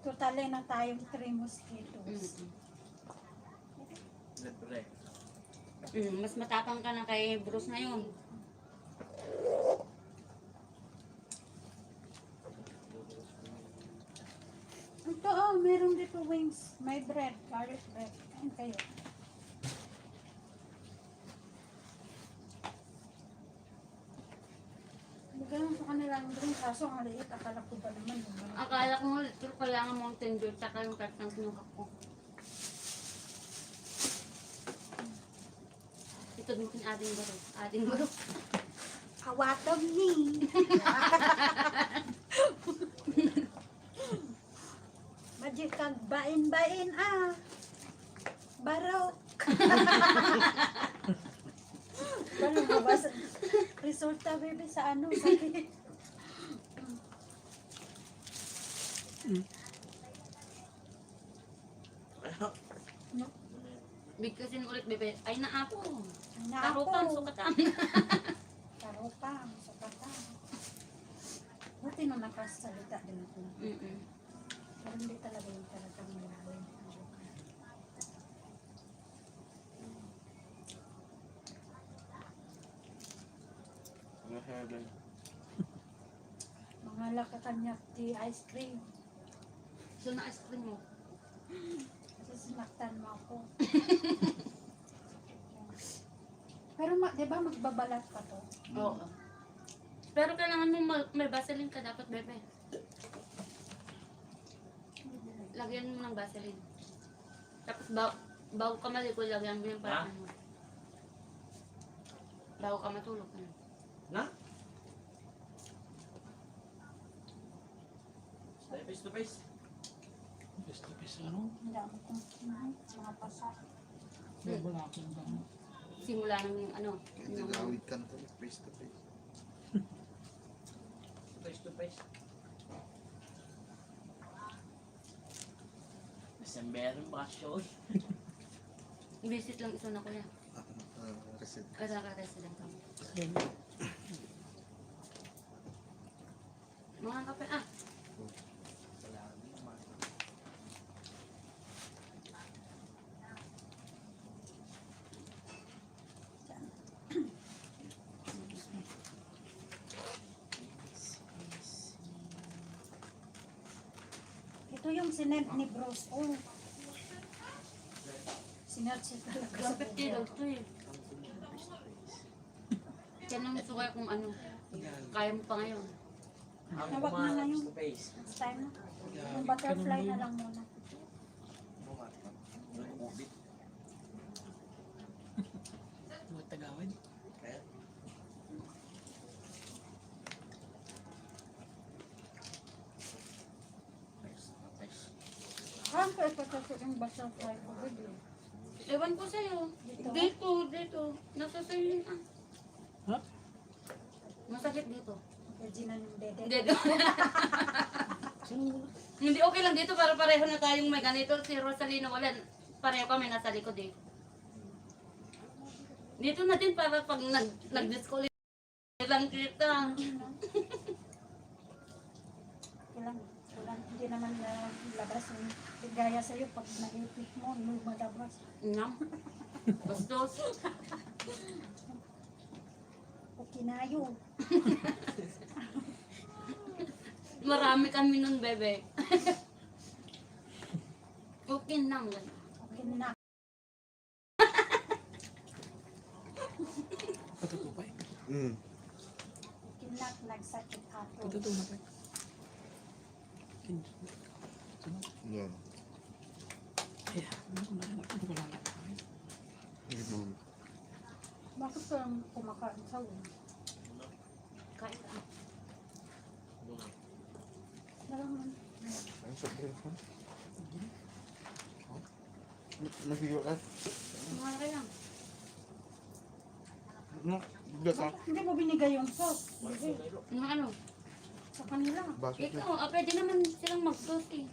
Totally na tayong 3 mosquitoes. Mas matapang ka na kay Bruce ngayon. Ito oh, meron dito wings. May bread, garlic bread. Kain kayo. Bigyan ko kanila ng drink, kaso ang liit. Akala ko ba naman yung malaki. Akala ko pero kailangan mo ang tender tsaka yung kartang sinukap ko. Ito din sin ating baro. Ating baro. Awatog ni. Majik kag bain-bain ah. Barok. Paano mabasa? Resulta baby sa ano? Sabi. Bigkasin ulit bebe. Ay na ako. Na Tarupan, ako. sukatan. Tarupang, sukatan. Buti nung nakasalita din ako. Pero hindi talaga yung talagang malalim. Mga lakakanyak di ice cream. So na ice cream mo. Kasi sinaktan mo ako. Pero di ba magbabalat pa to? Oo. Pero kailangan mo may Vaseline ka dapat bebe. Lagyan mo ng Vaseline. Tapos bago ka maliko, lagyan mo yung parang mo. Bago ka matulog. Ano? Na? Face to face. Face to face ano? Hindi ako kung mga pasat. Wala akong gamot. Simula nang yung ano. Hindi yung- gawid ka na to. Face to face. Face to face. December bakasyon. Visit lang ito na kuya. Reset. Kaka-resident kami. Mga kape, yung sinend ni Bruce. Oh. Sinerch ito. 150 daw ito eh. Yan ang sugay kung ano. Kaya mo pa ngayon. Nawag na na yung next time na. Yung butterfly na lang muna. Mga tagawad. Ah, kaya kasi yung butterfly ko. Ewan ko sa'yo. Dito. Nasa sa'yo yun ah. Ha? Masakit dito. Virginan yung dede. Dito. Hindi okay lang dito para pareho na tayong may ganito. Si Rosalina wala. Pareho kami nasa likod eh. Dito na din para pag nag-disco lang kita. Kailan hindi naman labas yung gaya sa'yo pag naipit mo, lumalabas. Ngam. Bastos. O kinayo. Marami kami nun, bebe. Okay na. Okay na. Patutupay. Kinak nagsakit ato. Patutupay. Yeah. Ay, ano ko na. Bakit parang kumakain sa ulo? Kain ka. Naraman. Ang sabihin ko. Nasigaw ka? Mga ka lang. No, bigat ka. Hindi mo binigay yung sauce. Hindi. Mga ano? Sa kanila. Baso na. Ikaw, pwede naman silang mag-sauce eh.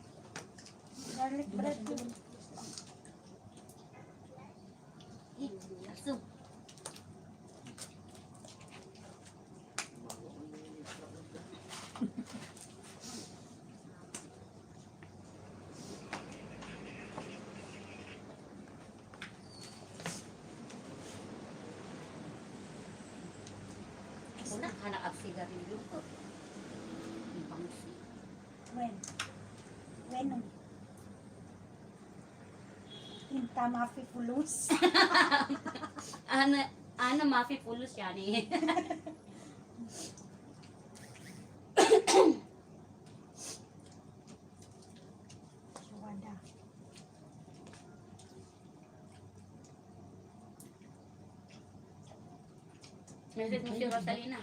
Garlic bread yun. Aso. Una, hanap ang sigarilyo ko. Ang pangsi. When? When? Tinta mafi pulos. Ana mafi pulos yan eh. Wada. Message mo si Rosalina.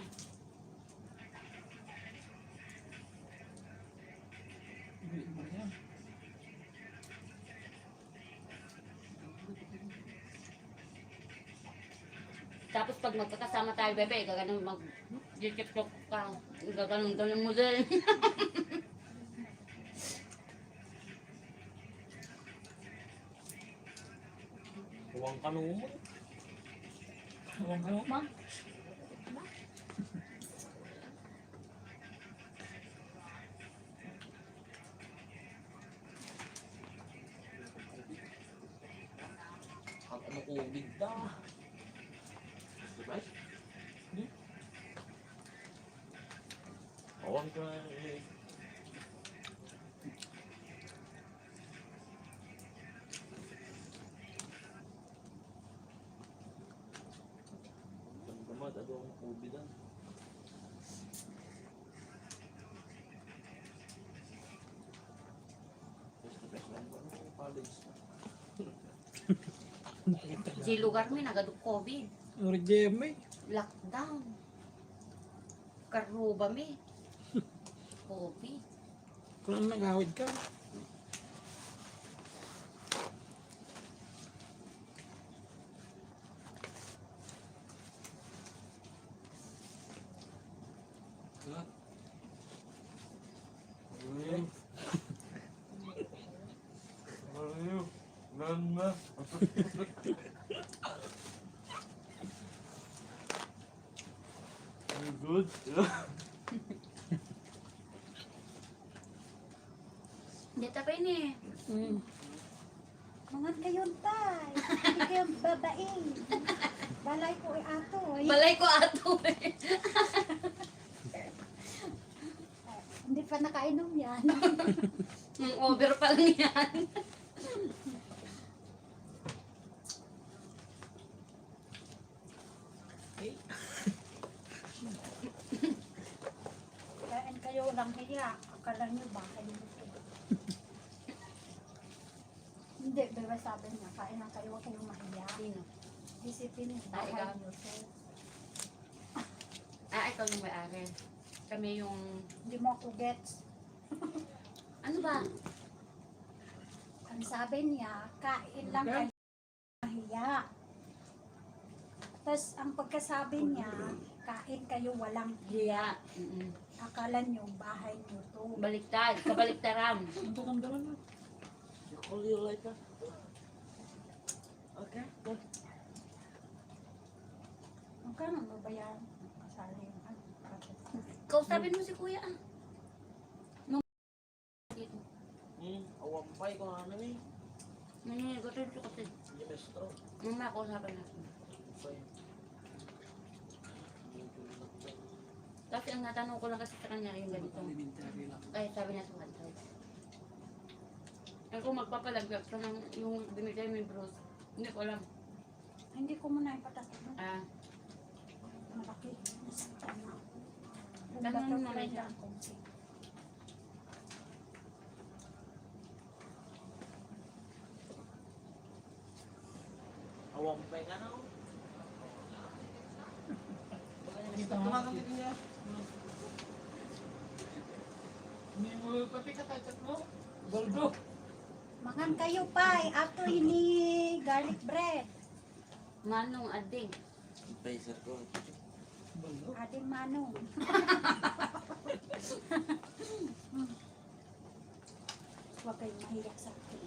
Tapos pag magkakasama tayo, bebe, gaganon mag-tiktok ka. Gaganon mo din. Huwag ka nung mo. Huwag ka naman. Ang ano ko, bigda. Diba? Huwag ka eh. Damad, ano ang COVID ah. Face to face lang ba? Ano college? Di lugar may nagaduk COVID. Uri Jemay. Lockdown. Karuba may. COVID. Kung ano nag-awid ka. Nana. You good? Hindi tapay ni. Mga kayon tay. Hindi kayo babaeng. Balay ko ay ato. Balay ko ato eh. Hindi pa nakainom yan. Over pa lang yan. Kain kayo lang hiya. Akala nyo ba kayo dito? Hindi, pero sabi niya, kain lang kayo, huwag kayong mahiya. Sino? Disipin yung Ah, bahay ikaw? niyo. So, Ikaw yung may-ari. Kami yung... hindi mo ako gets. Ano ba? Ang sabi niya, kain lang kayo mahiya. Tapos ang pagkasabi niya, kain kayo walang hiya. Mm-mm. Akala niyo bahay niyo to. Baliktad. Kabaliktaran. Ito kang dalan na. You call you later. Okay. Magkano mo ba yan? Kasali yung ano? Kausapin mo si kuya ah. Dito. Awampay ko ano ni. Naninigot ko kasi. Yemestro. Mamaya kausapin natin. Kasi ang natanong ko lang kasi sa kanya yung ganito. Elementary lang. Ay, sabi niya sa kanto. Ay, kung magpapalaglag ka ng yung binigay mo yung Bruce, hindi ko alam. Hindi ko muna ipatatag. Ah, Malaki. Tanong mo naman siya. Awampay ka na. Kita tumakamit niya. Hindi mo pati katacat mo. Goldo. Makan kayo pa, ato ini garlic bread. Manong ading. Pacer ko. Goldo. Ating manong. Huwag kayong mahiya sa akin.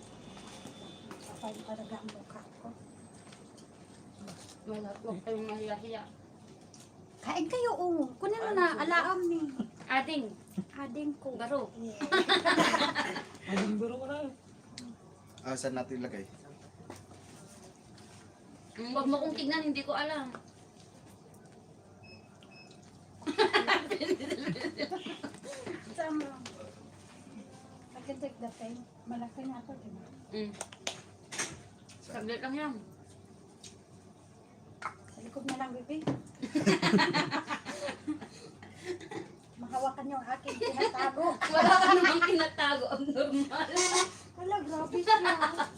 Kapag talaga ang mukha ko. Wala, huwag kayong mahiya-hiya. Kain kayo, kunin mo na, alaam ni. Ading, Ading ko. baro. Yeah. Anong biro ko na. Saan natin ilagay? Huwag mo kong tignan, hindi ko alam. Sama. I can take the pen. Malaki na ito, diba? Saglit lang yan. Sa likod na lang, baby. Mahawakan yung aking tinatago. Wala ka namang kinatago, ang normal. Wala, grabe siya.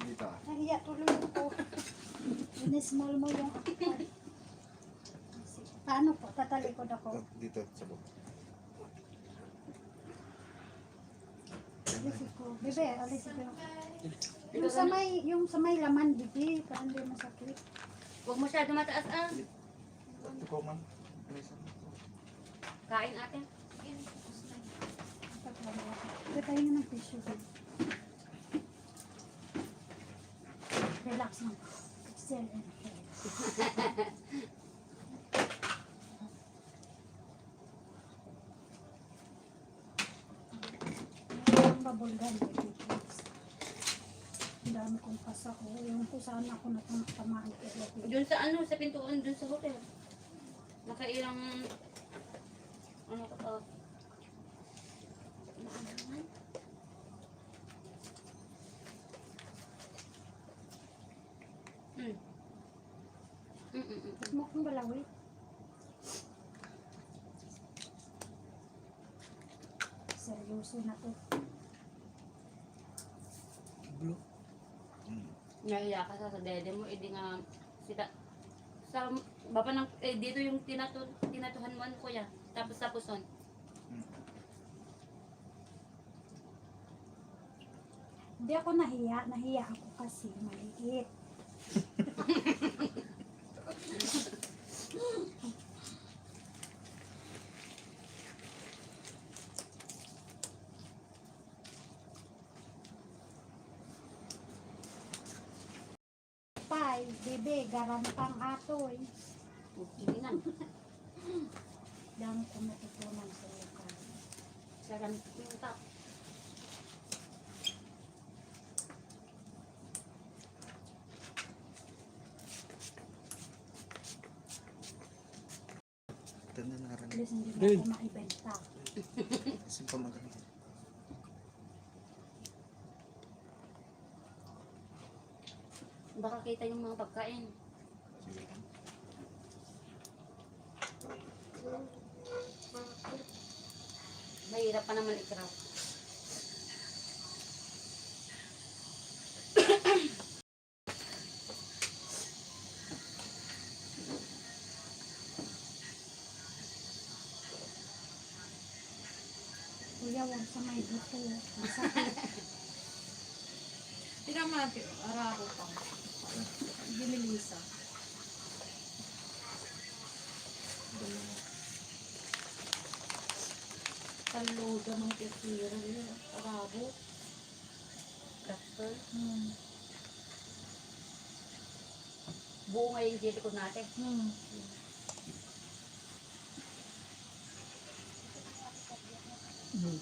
Dito. Nahiya tuloy ako. Inismall mo yung ako. Paano po? Tatalikod ako. Dito, sa baba. Alisin ko. Bebe, alisin ko. Yung sa may laman, bibi. Para hindi masakit. Huwag masyado mataas ah. Ito ko man. Kain atin. Bebe, tayo na ng tissue. babe. Relax lang. Exhale and inhale. Ang babulgan, baby, please. Ang dami kong pasak. Yung ko sana ako natamahan ko. Doon sa ano, sa pintuan, doon sa hotel. Nakailang, ano ko to? Naanaman? Huwag mo akong galawin. Seryoso na to. Blue. Nahiya ka sa dede mo, edi nga, sa baba ng, dito yung tinatuhan mo, ano kuya? Tapos on. Hindi ako nahiya. Nahiya ako kasi maliit. Pai, bebe, garantang atoy. Hindi na. Dami ko natutunan sa lugar. Sarang pinta. Tanda na rin. At least hindi na Good. ako maibenta. Kasi pamagaling. Baka kita yung mga pagkain. Sige lang. Mahirap pa naman i-crop. Kuya, huwag sa may buto. Masakit. Tingnan mo natin, araro pa. Ginilisa. Taluga ng kitira. Arabo. Doctor. Hmm. Buo nga yung jelly ko natin. Hmm. Hmm.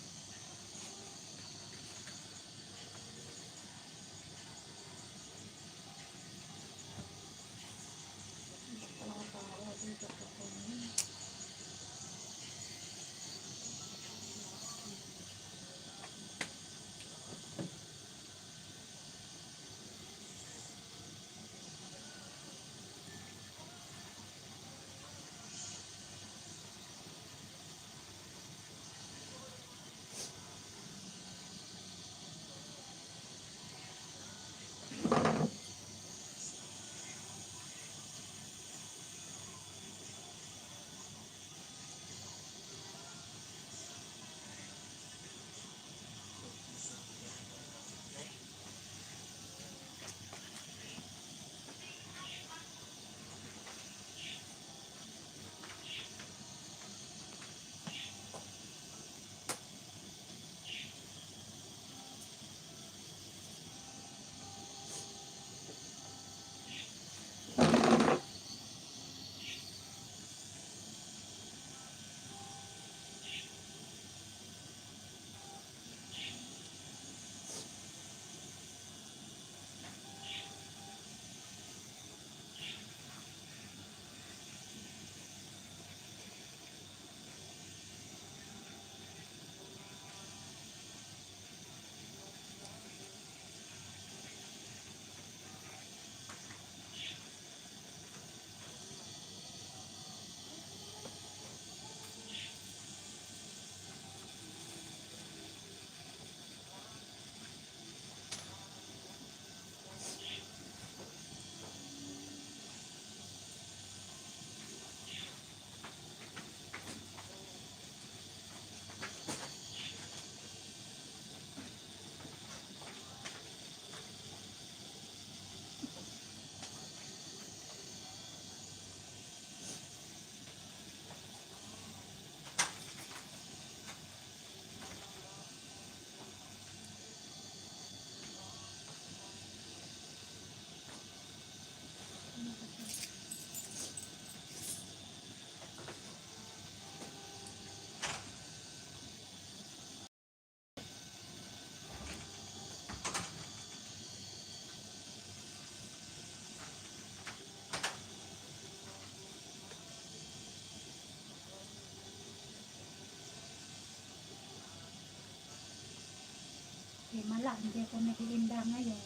Eh, mala, hindi ako nag-iinda ngayon.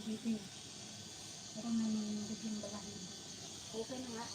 Dito. Pero nanindig yung balahin. Okay na nga.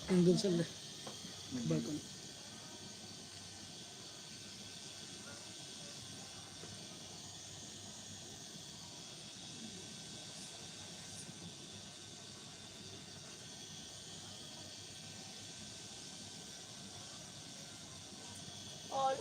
Nandun sa balcony. All.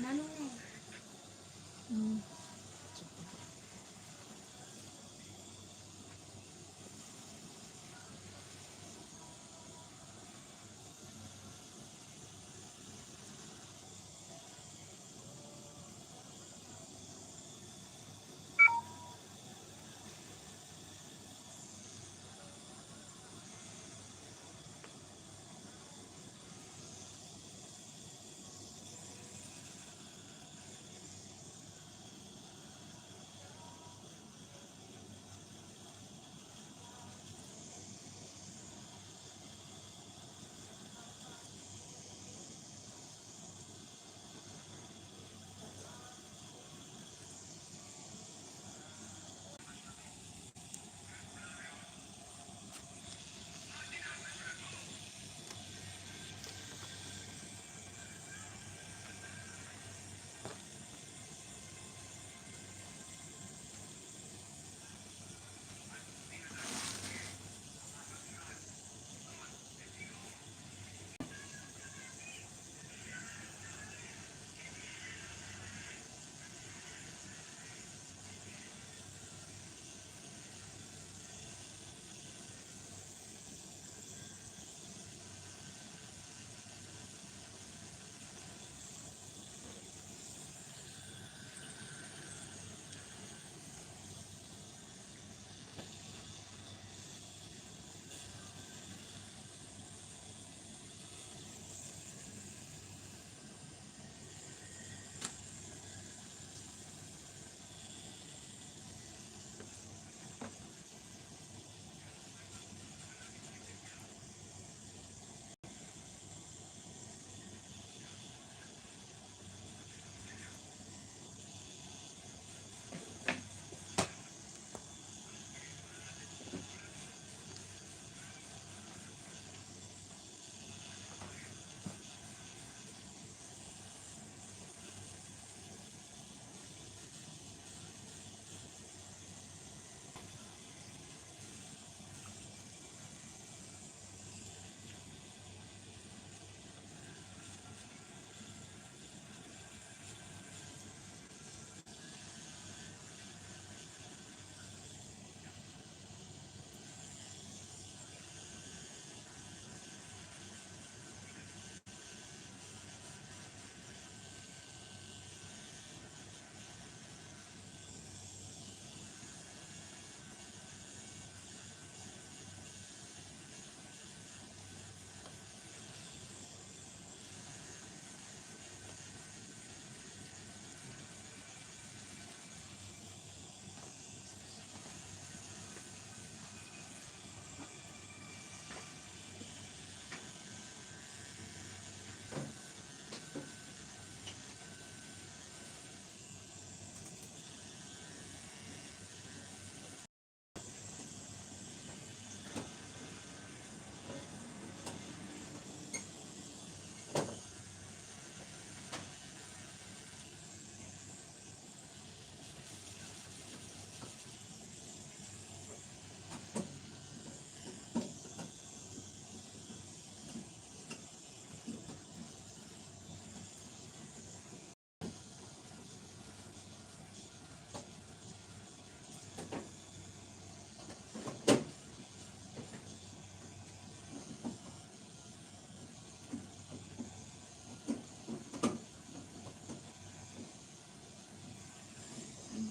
Manong na eh. Hmm.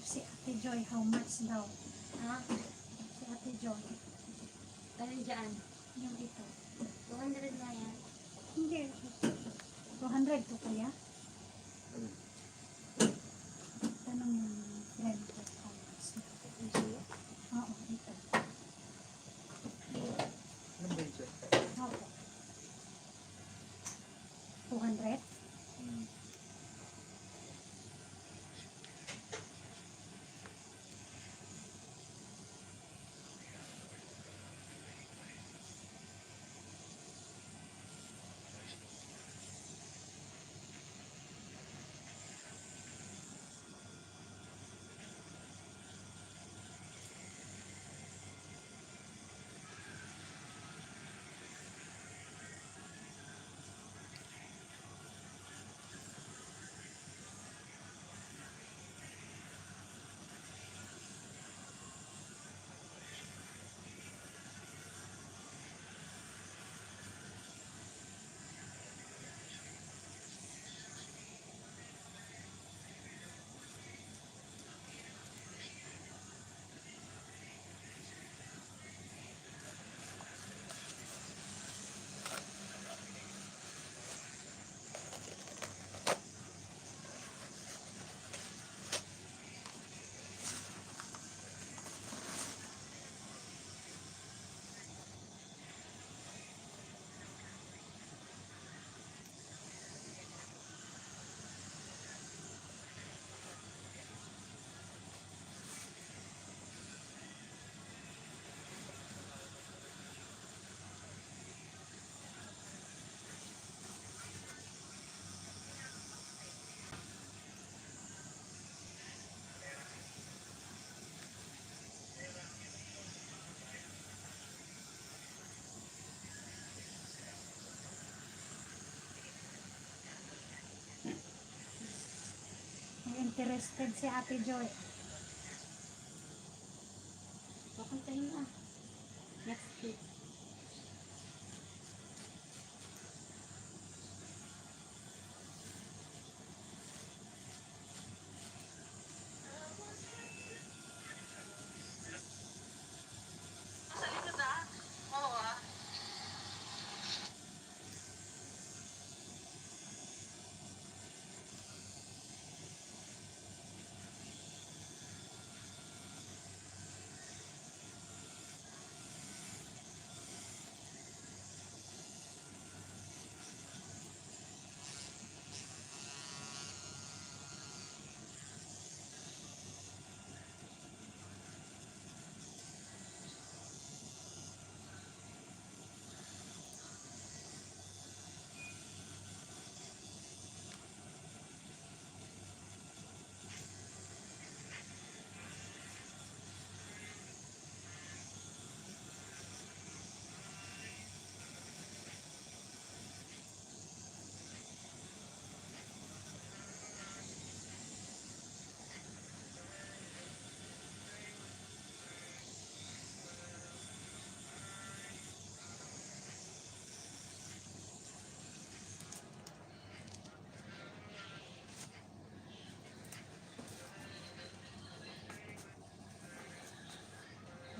Si Ate Joy, how much daw? Ha? Si Ate Joy, Alin dyan? yung ito. 200 na yan. Hindi. 200 to kuya? Tanong yung friend ko, how much? Oo, ito. Ano ba yun, sir? Opo. 200? Interested si Ate Joy. Papuntahin mo. Next week.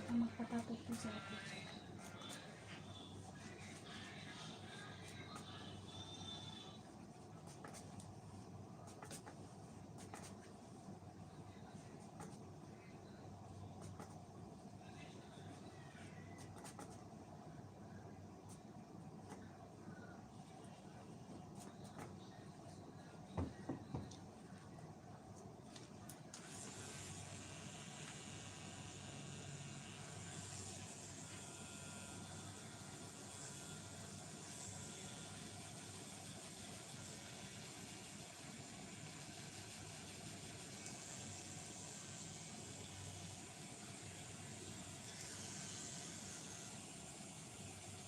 Baka magpatapos po si Ate Joy.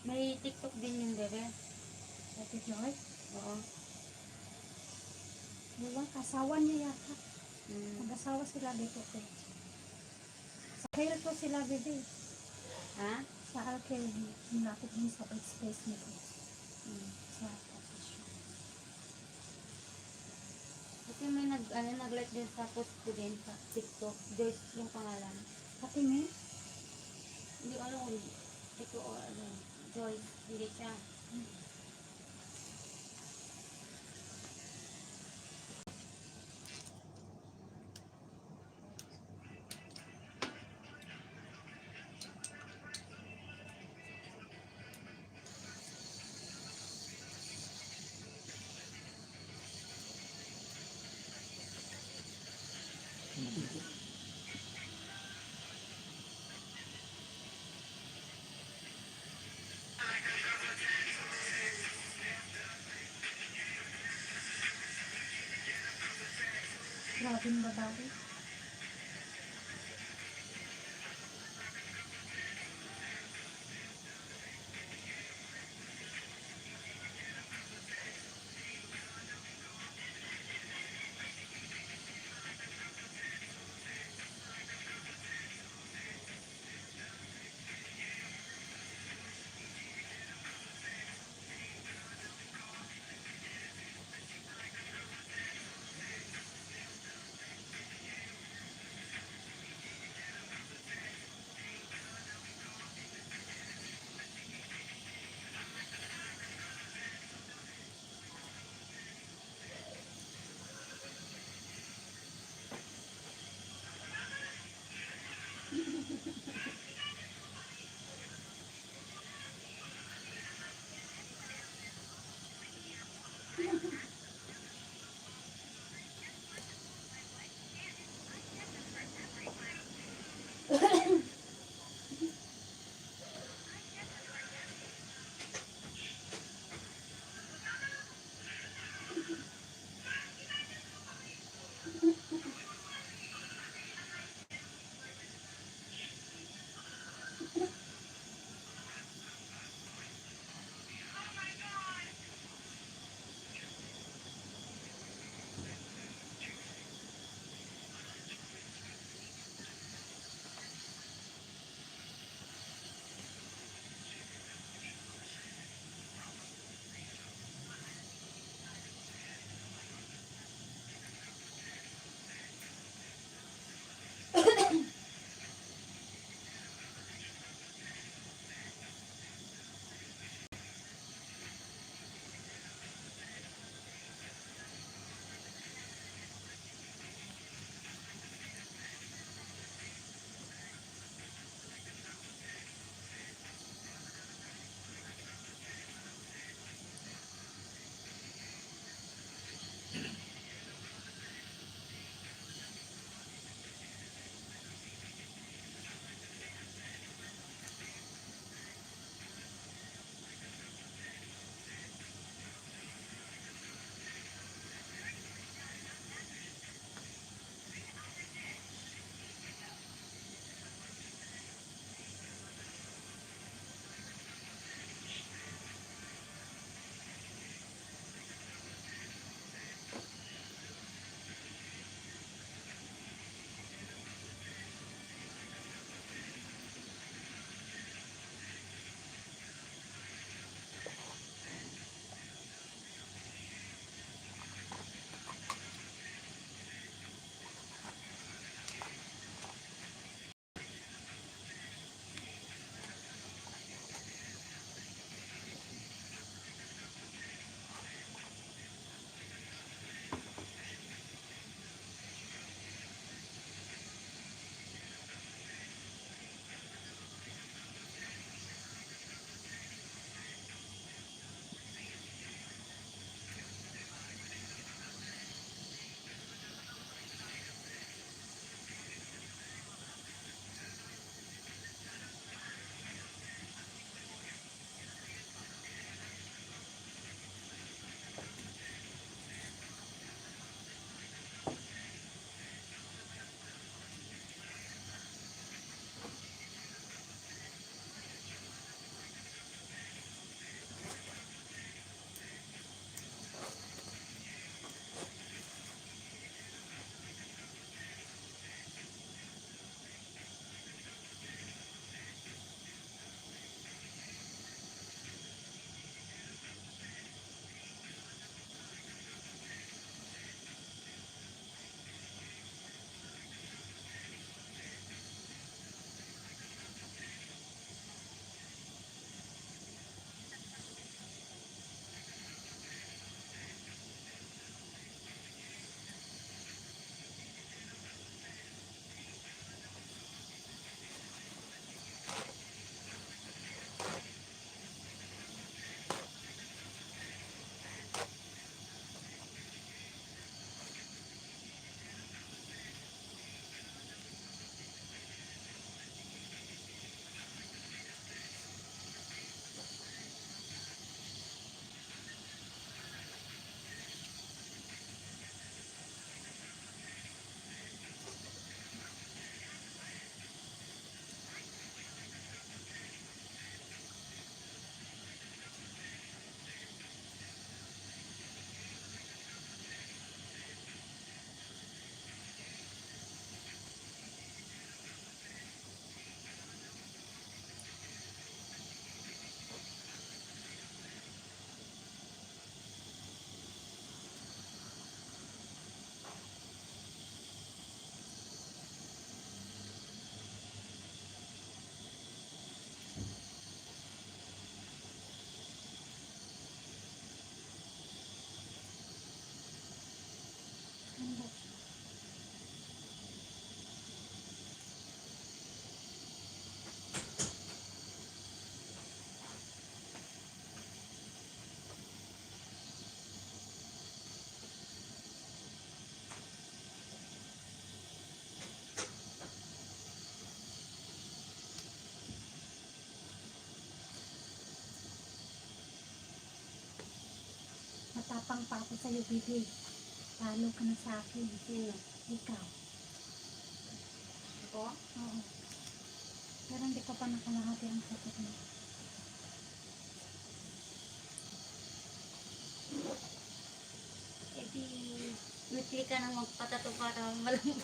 May TikTok din yung bebe. Ate Joy, Oo. wala, kasawa niya yata. Mm. Mag-asawa sila dito po. Sa Hail po sila, bebe. Ha? Sa Alkel, nilapit din sa space nito. Mm. Sa profession. Kasi may nag-like din sa post ko din sa TikTok. Joyce yung pangalan. Ate May, Hindi ko alam kung ito o ano. Joyce. Hindi siya. grabing babae. utang pa ako sa'yo, baby. Talo ka na sa akin. Sino? Ikaw. Ako? Oo. Pero hindi ka pa nakalahati ang sagot mo. Eh di, weekly ka nang magpatato para malambot.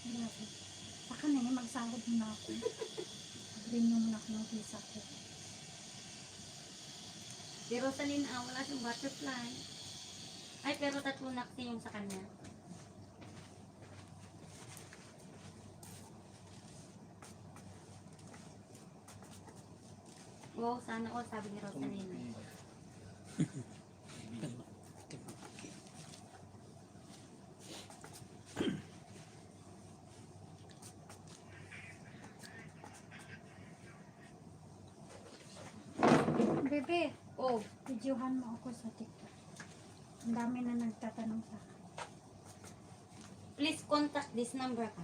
Grabe. Saka na eh, magsahod mo na ako. Renew mo na ako ng visa ko. Si Rosaline, wala siyang butterfly. Ay, pero tatlo na kasi yung sa kanya. Wow, sana all, sabi ni Rosaline. Bebe, Oh, videohan mo ako sa TikTok. Ang dami na nagtatanong sa akin. please contact this number ka.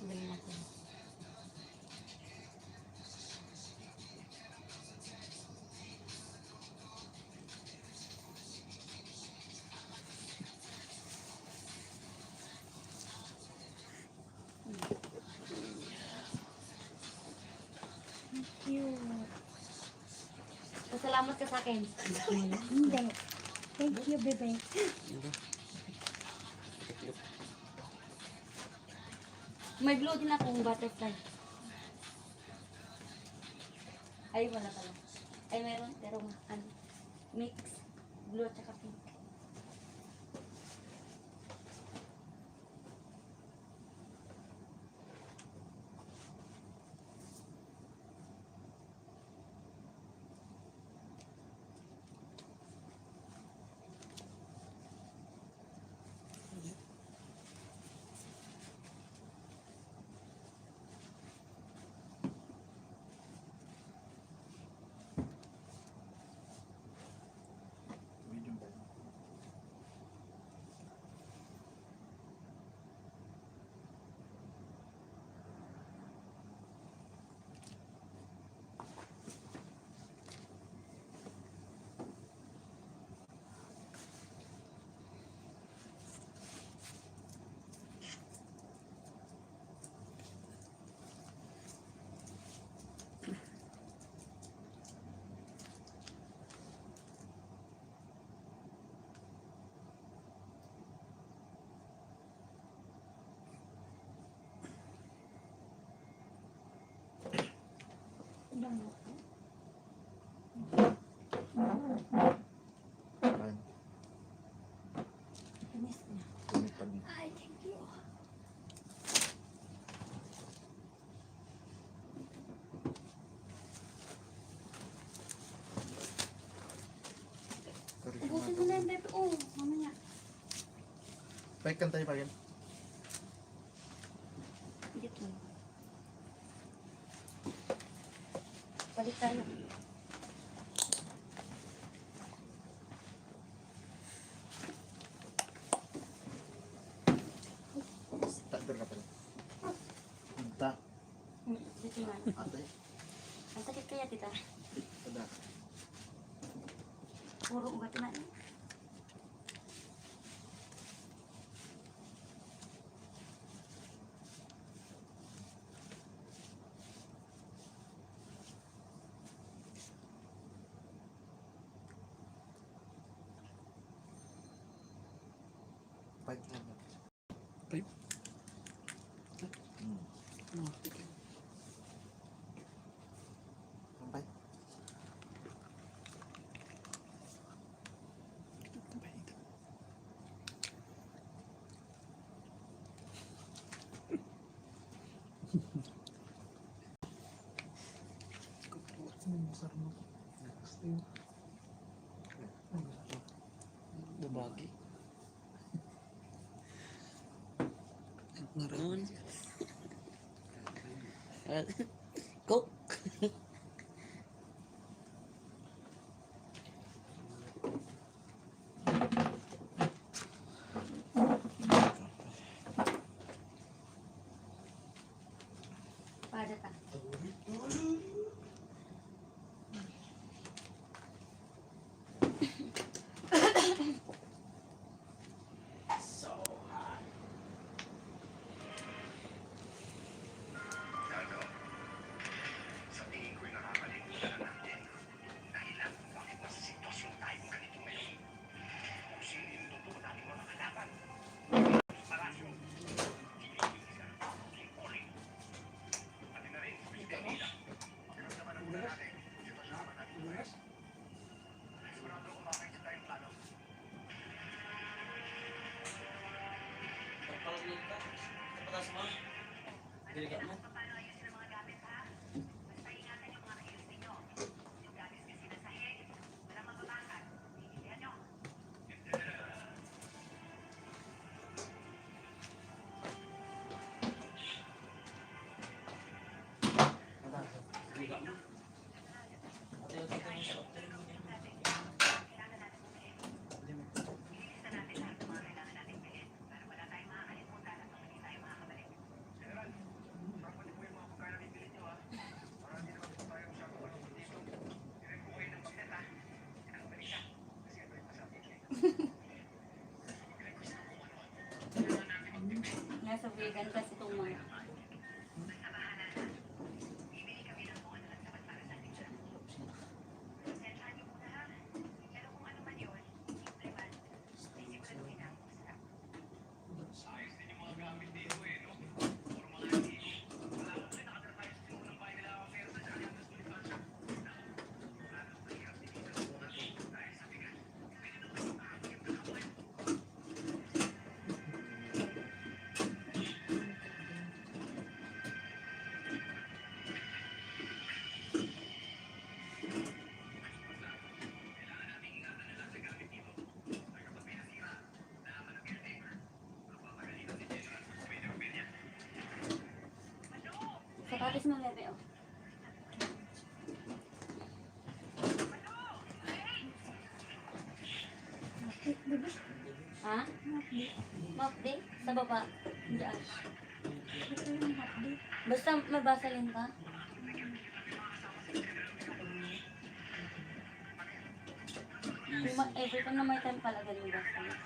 Balik natin. Thank you. Pasalamat ka sa akin. Hindi. Thank you, bebe. May blue din akong butterfly. Ay, wala pala. Ay, meron. Pero, ano, mix. Blue at saka pink. Medium ba? Ayun. Finish na. Lumipad na. Ay, thank you. Sorry, siya Ubusin mo na yung bebe. Oh, mamaya. Paikan tayo pa yan. Dito. Balik tayo. Takder ka pala. Punta. Dito nga. Ate. Ang sakit kaya, tita. Tada. Puro ugat na. Pipe lang. Pipe? Hmm. Oh, sige. Ang pipe. Babagi. Ngaron. Coke. Pada ta. Nasa vegan kasi itong mga. Sapatos mo, bebe, oh. Ha? Map day? Sa baba? Diyan. Basta may basalin ka? Every time na may time pala ganun basalin.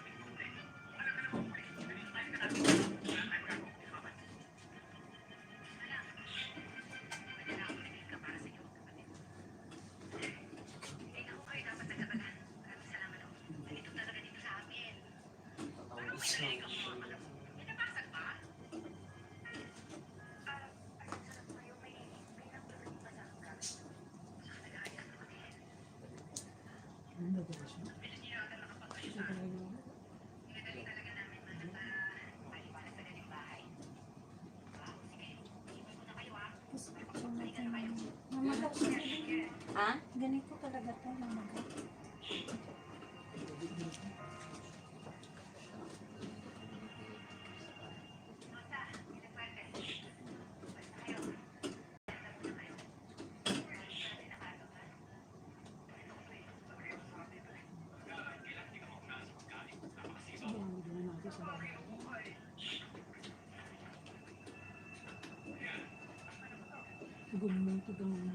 Mamagat siya. Ha? Ganito talaga to, mamagat. Gumong, gumong.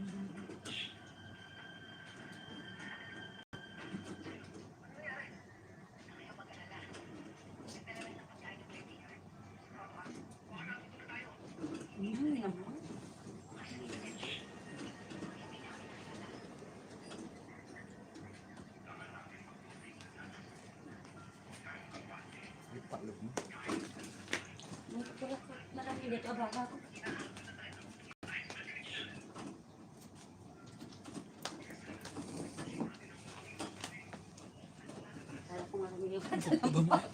Hindi naman. Marami dito, baka ako. Kala ko marami yung katalampak.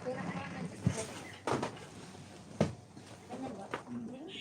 Pero ganyan ba? Hindi ba?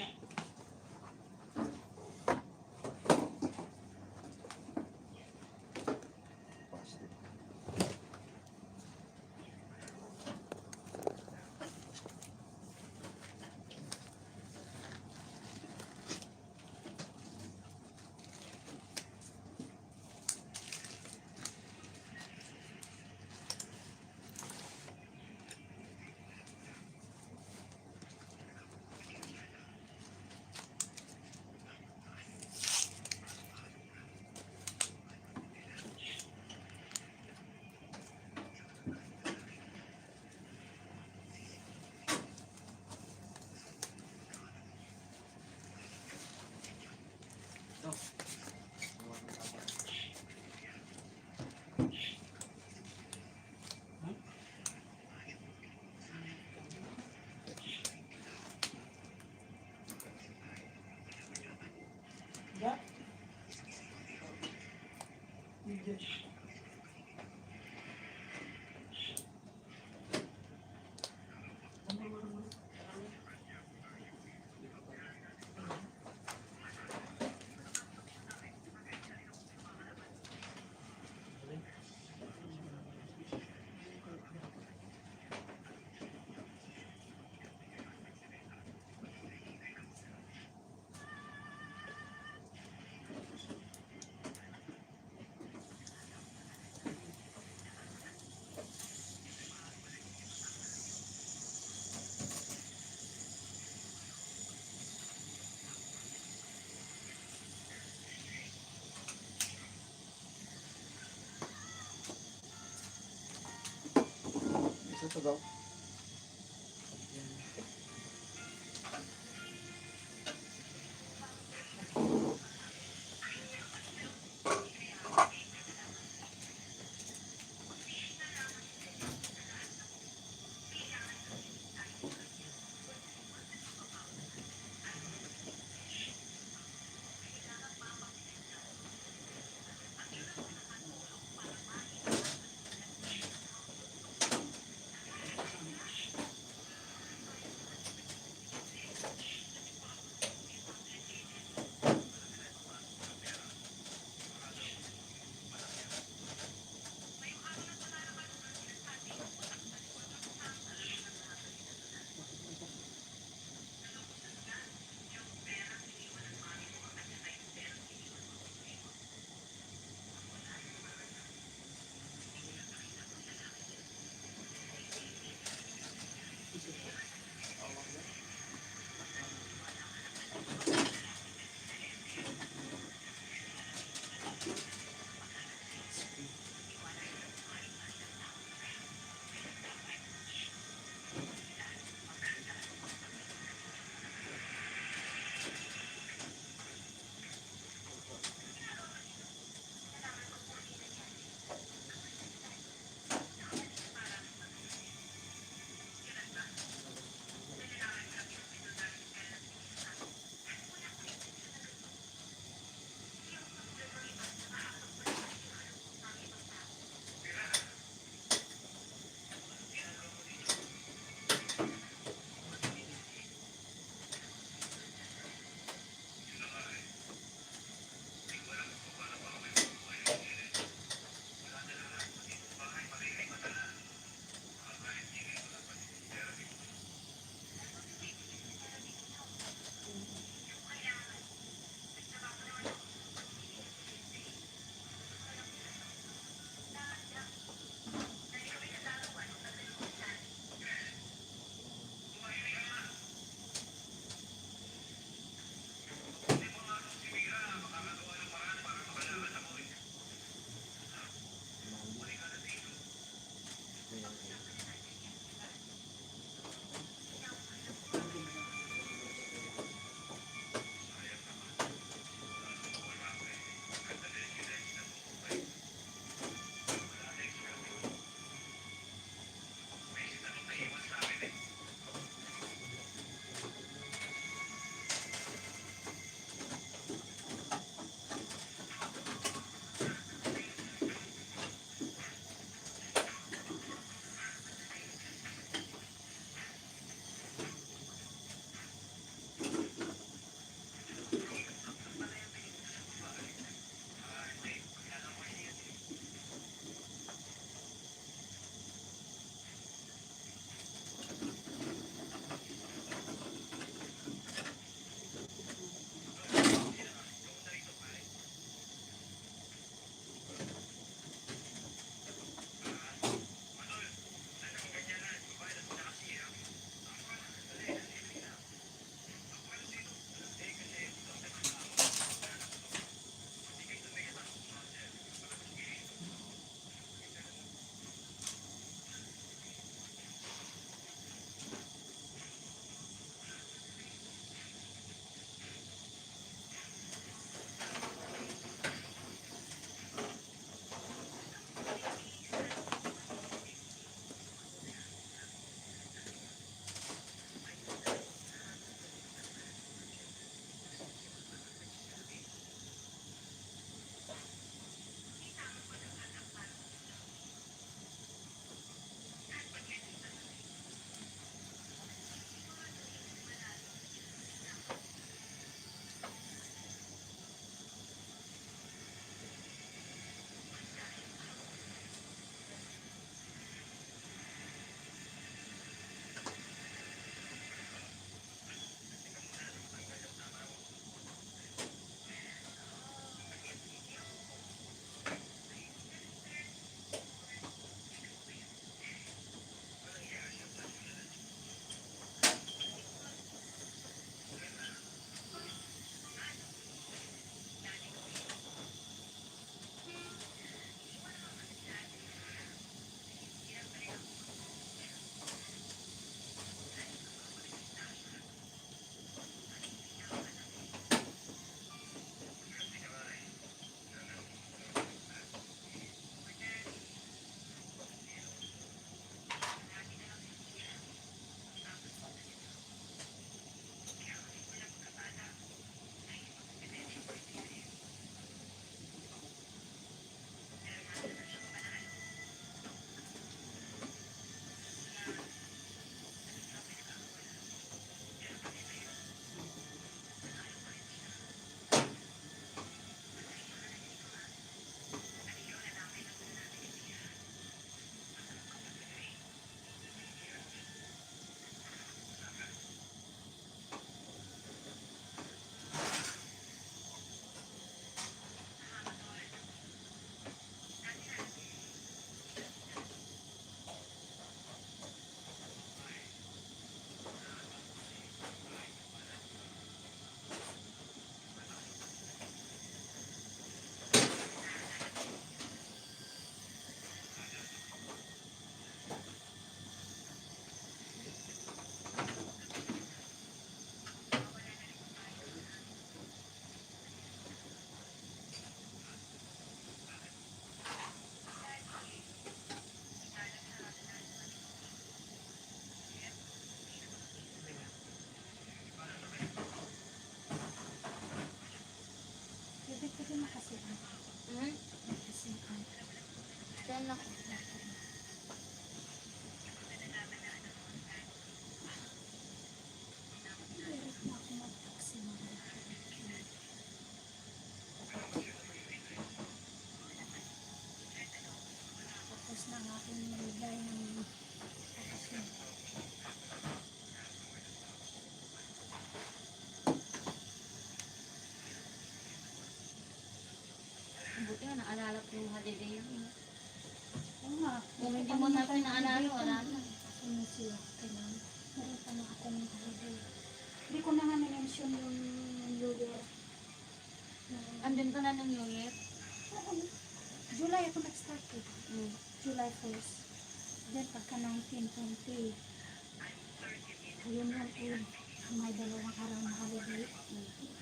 Ito daw. Daan lang. Direct na ako mag-taxi na. Tapos na ang aking nilagay ng taxi. Buti nga naalala ko yung holiday yun. Oo nga. Kung hindi mo na pinaalala, wala na. Sinisira ko na. Meron pa na akong holiday. Hindi ko na nga na-mention yung New Year. Andun ka na ng New Year? Oo. July ako nag-start eh. Mm. July 1st. Then pagka 19, 20. Ayun yung Eid. May dalawang araw na holiday.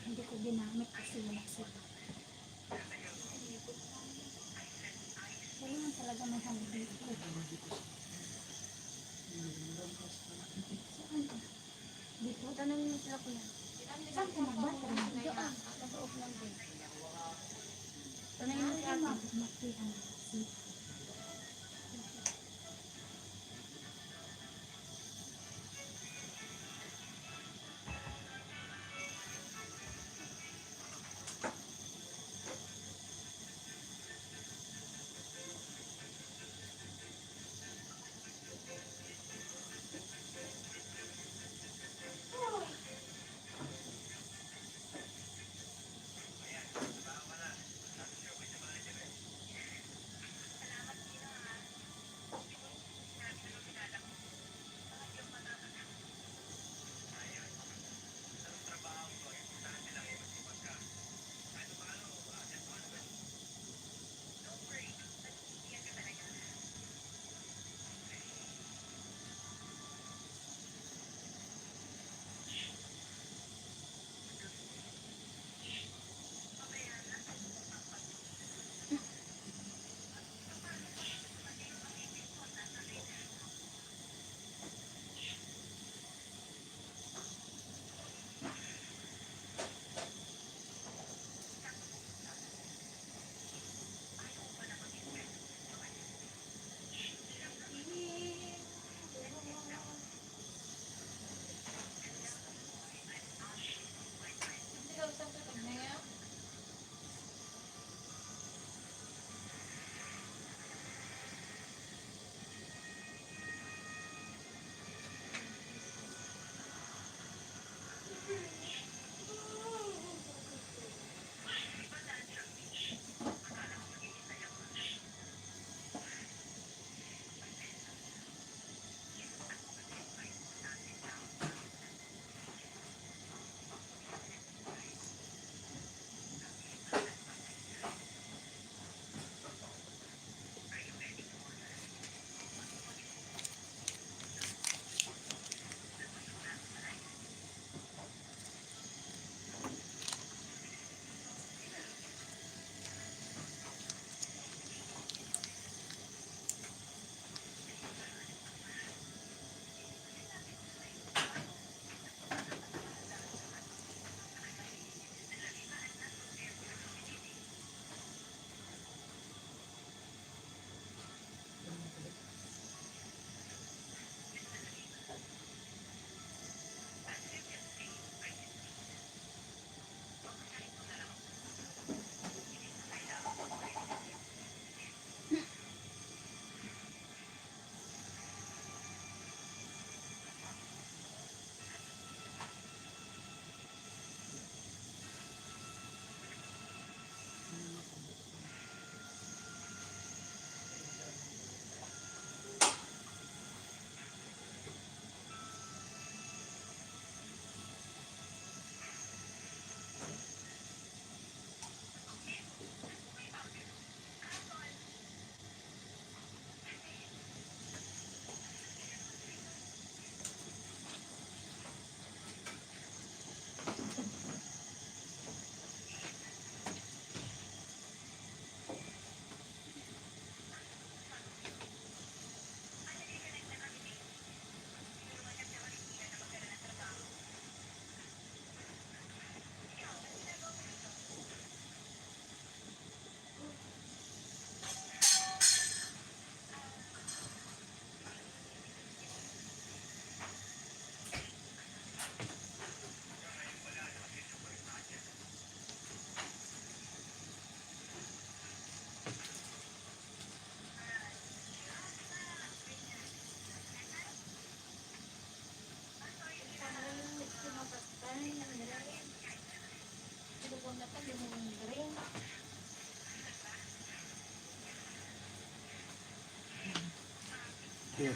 Hindi ko ginamit kasi wala sila. Kailangan talaga may holiday ko. Saan ka? Dito? Tanongin mo sila kuya. Saan ka nag-bathroom? Doon. Sa loob lang din. Tanongin mo si Ay, ate. magmatihan. Here.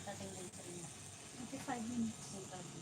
attendance rin na. 45 minutes. Yung sabi.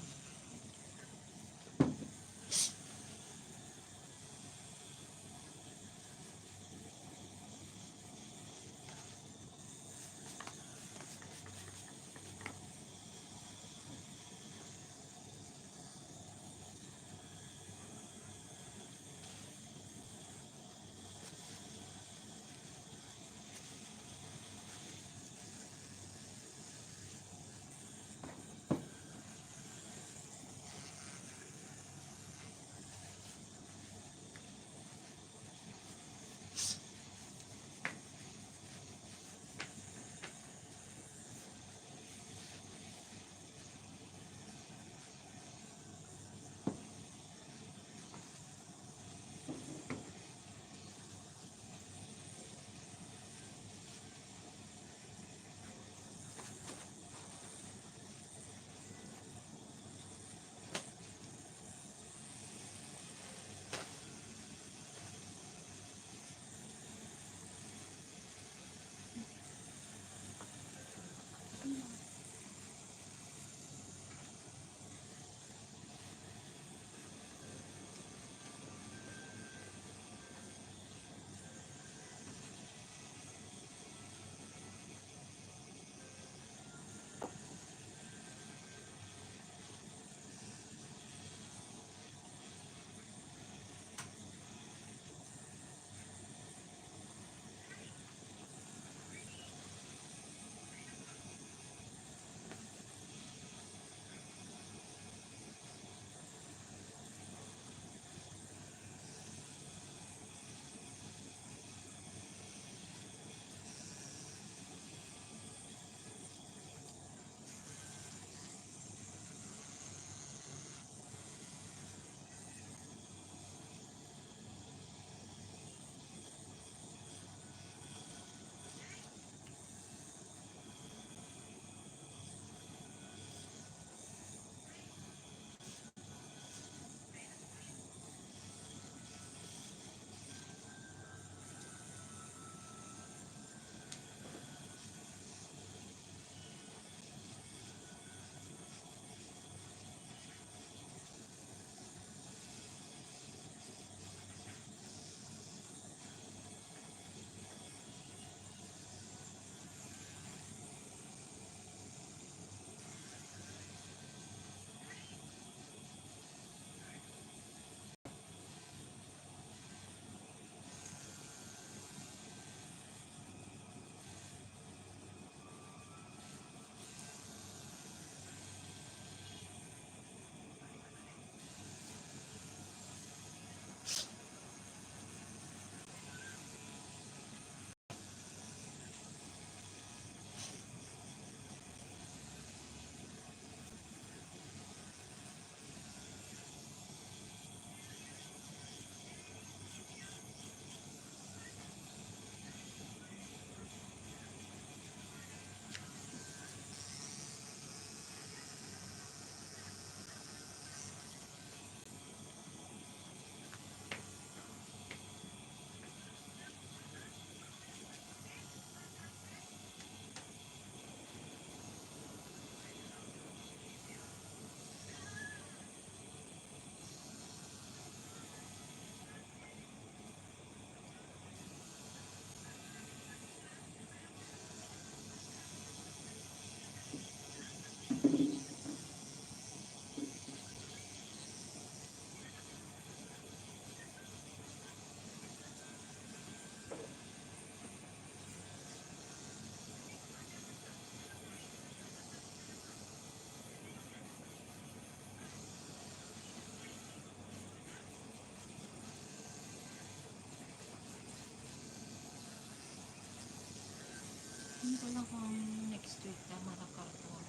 Hindi ko lang kung next week na makakarton.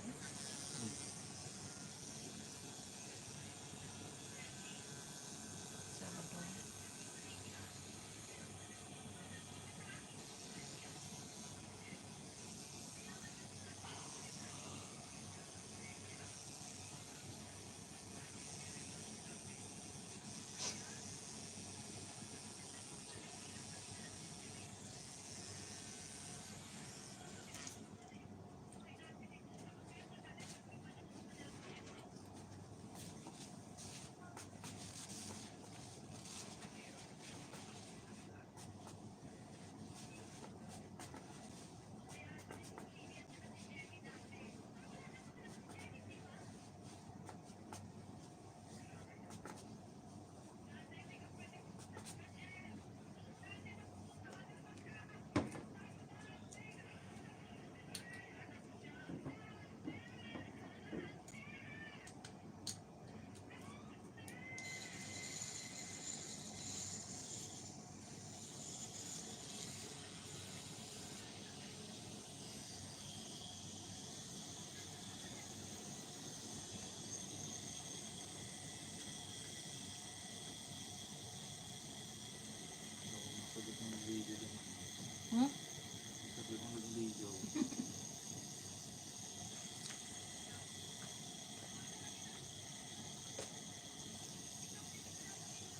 Sabado.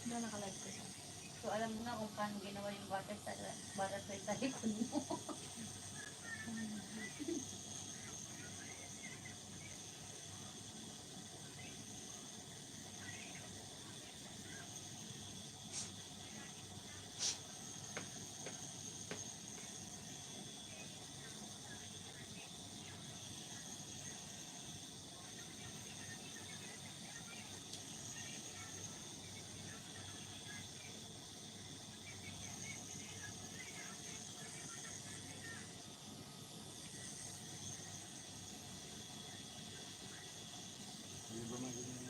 Doon nakalive ko siya. So, alam mo na kung paano ginawa yung butterfly sa likod mo. Ano ba magiging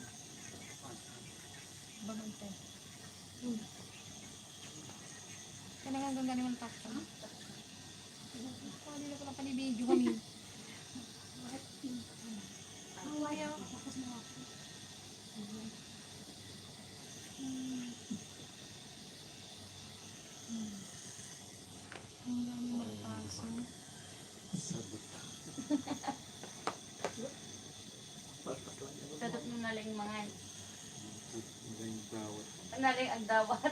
Bamante. Kaya nga ganda naman takto. Hindi na pala panibidyo kami. Ang ayaw. Ang dami magpaso. sabot? Patas lang yun. Sadot mo na lang yung mga Magaling bawat. naling ang dawat.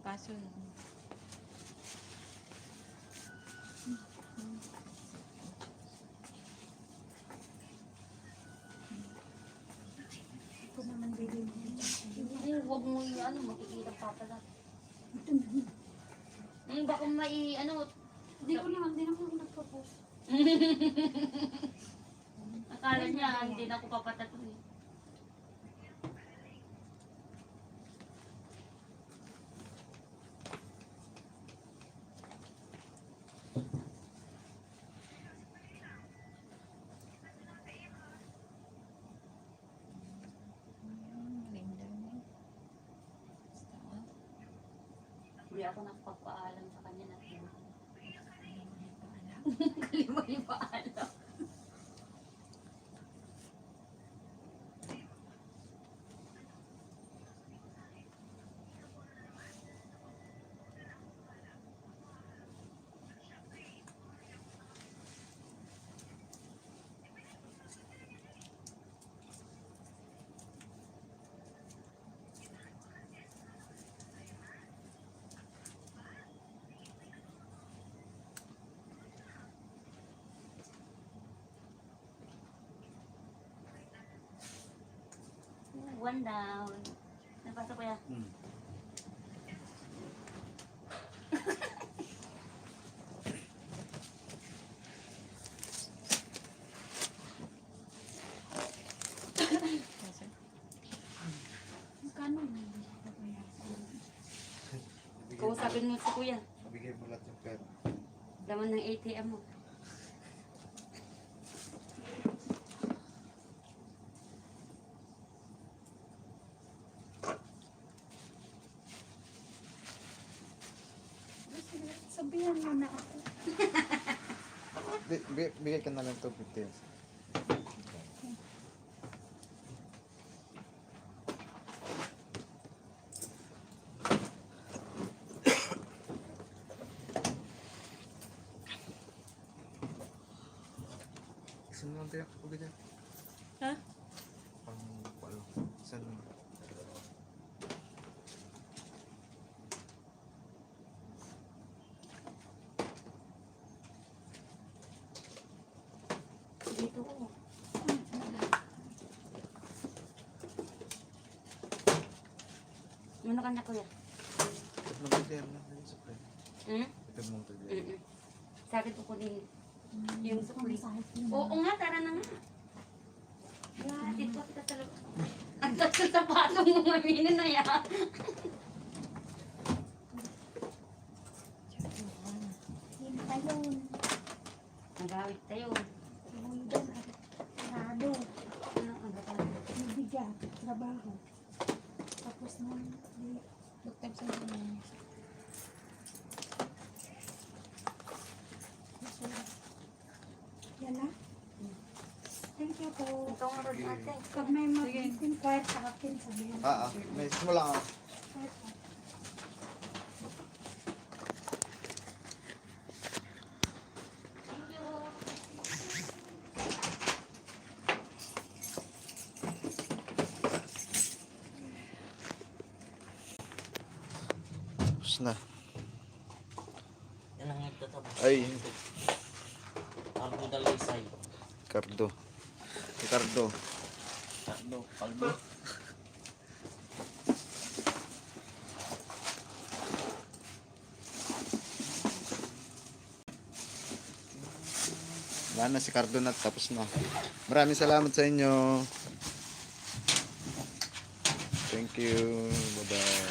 Kaso, Ito naman bili mo. Hindi, huwag mo yung ano, makikita pa pala. Baka Hindi ko naman, hindi naman ako nagpropose. akala niya, hindi na ako papatatuloy. Hindi ako nagpapaalam sa kanya na kalima yung paalam. one down. Napasa ko yan. Magkano yun? Kausapin mo si kuya. Nabigay mo lahat yung pera. Laman ng ATM mo. Sabihan mo na ako. Bigay ka na lang 250. Saan mo ang tiyak ko ganyan? Ha? Pang palo. Saan mo? Dito ko. Ano ka na kuya? Ito mo ganyan na. Sa friend. Hmm? Ito mo ganyan. Sa akin ko din. Yung sukli. Masahit yun. Oo nga, tara na nga. Dito kita sa loob. Ang sa sapato mo maminin na yan. Yun pa yun. Nagawit tayo. Bundan at sarado. Ano ang gagawin? Mabigat. Trabaho. Tapos nung doktor sa mga. Yan na. Thank you po. Ito nga rin natin. Pag may mag-inquire sa akin, sabihin. May simula ka. Tapos na. Yan ang ito tapos. Ay, Ardo Dalaysay. Ricardo. Ricardo. Ardo, Paldo. Wala na si Ricardo na tapos na. Maraming salamat sa inyo. Thank you. Bye-bye.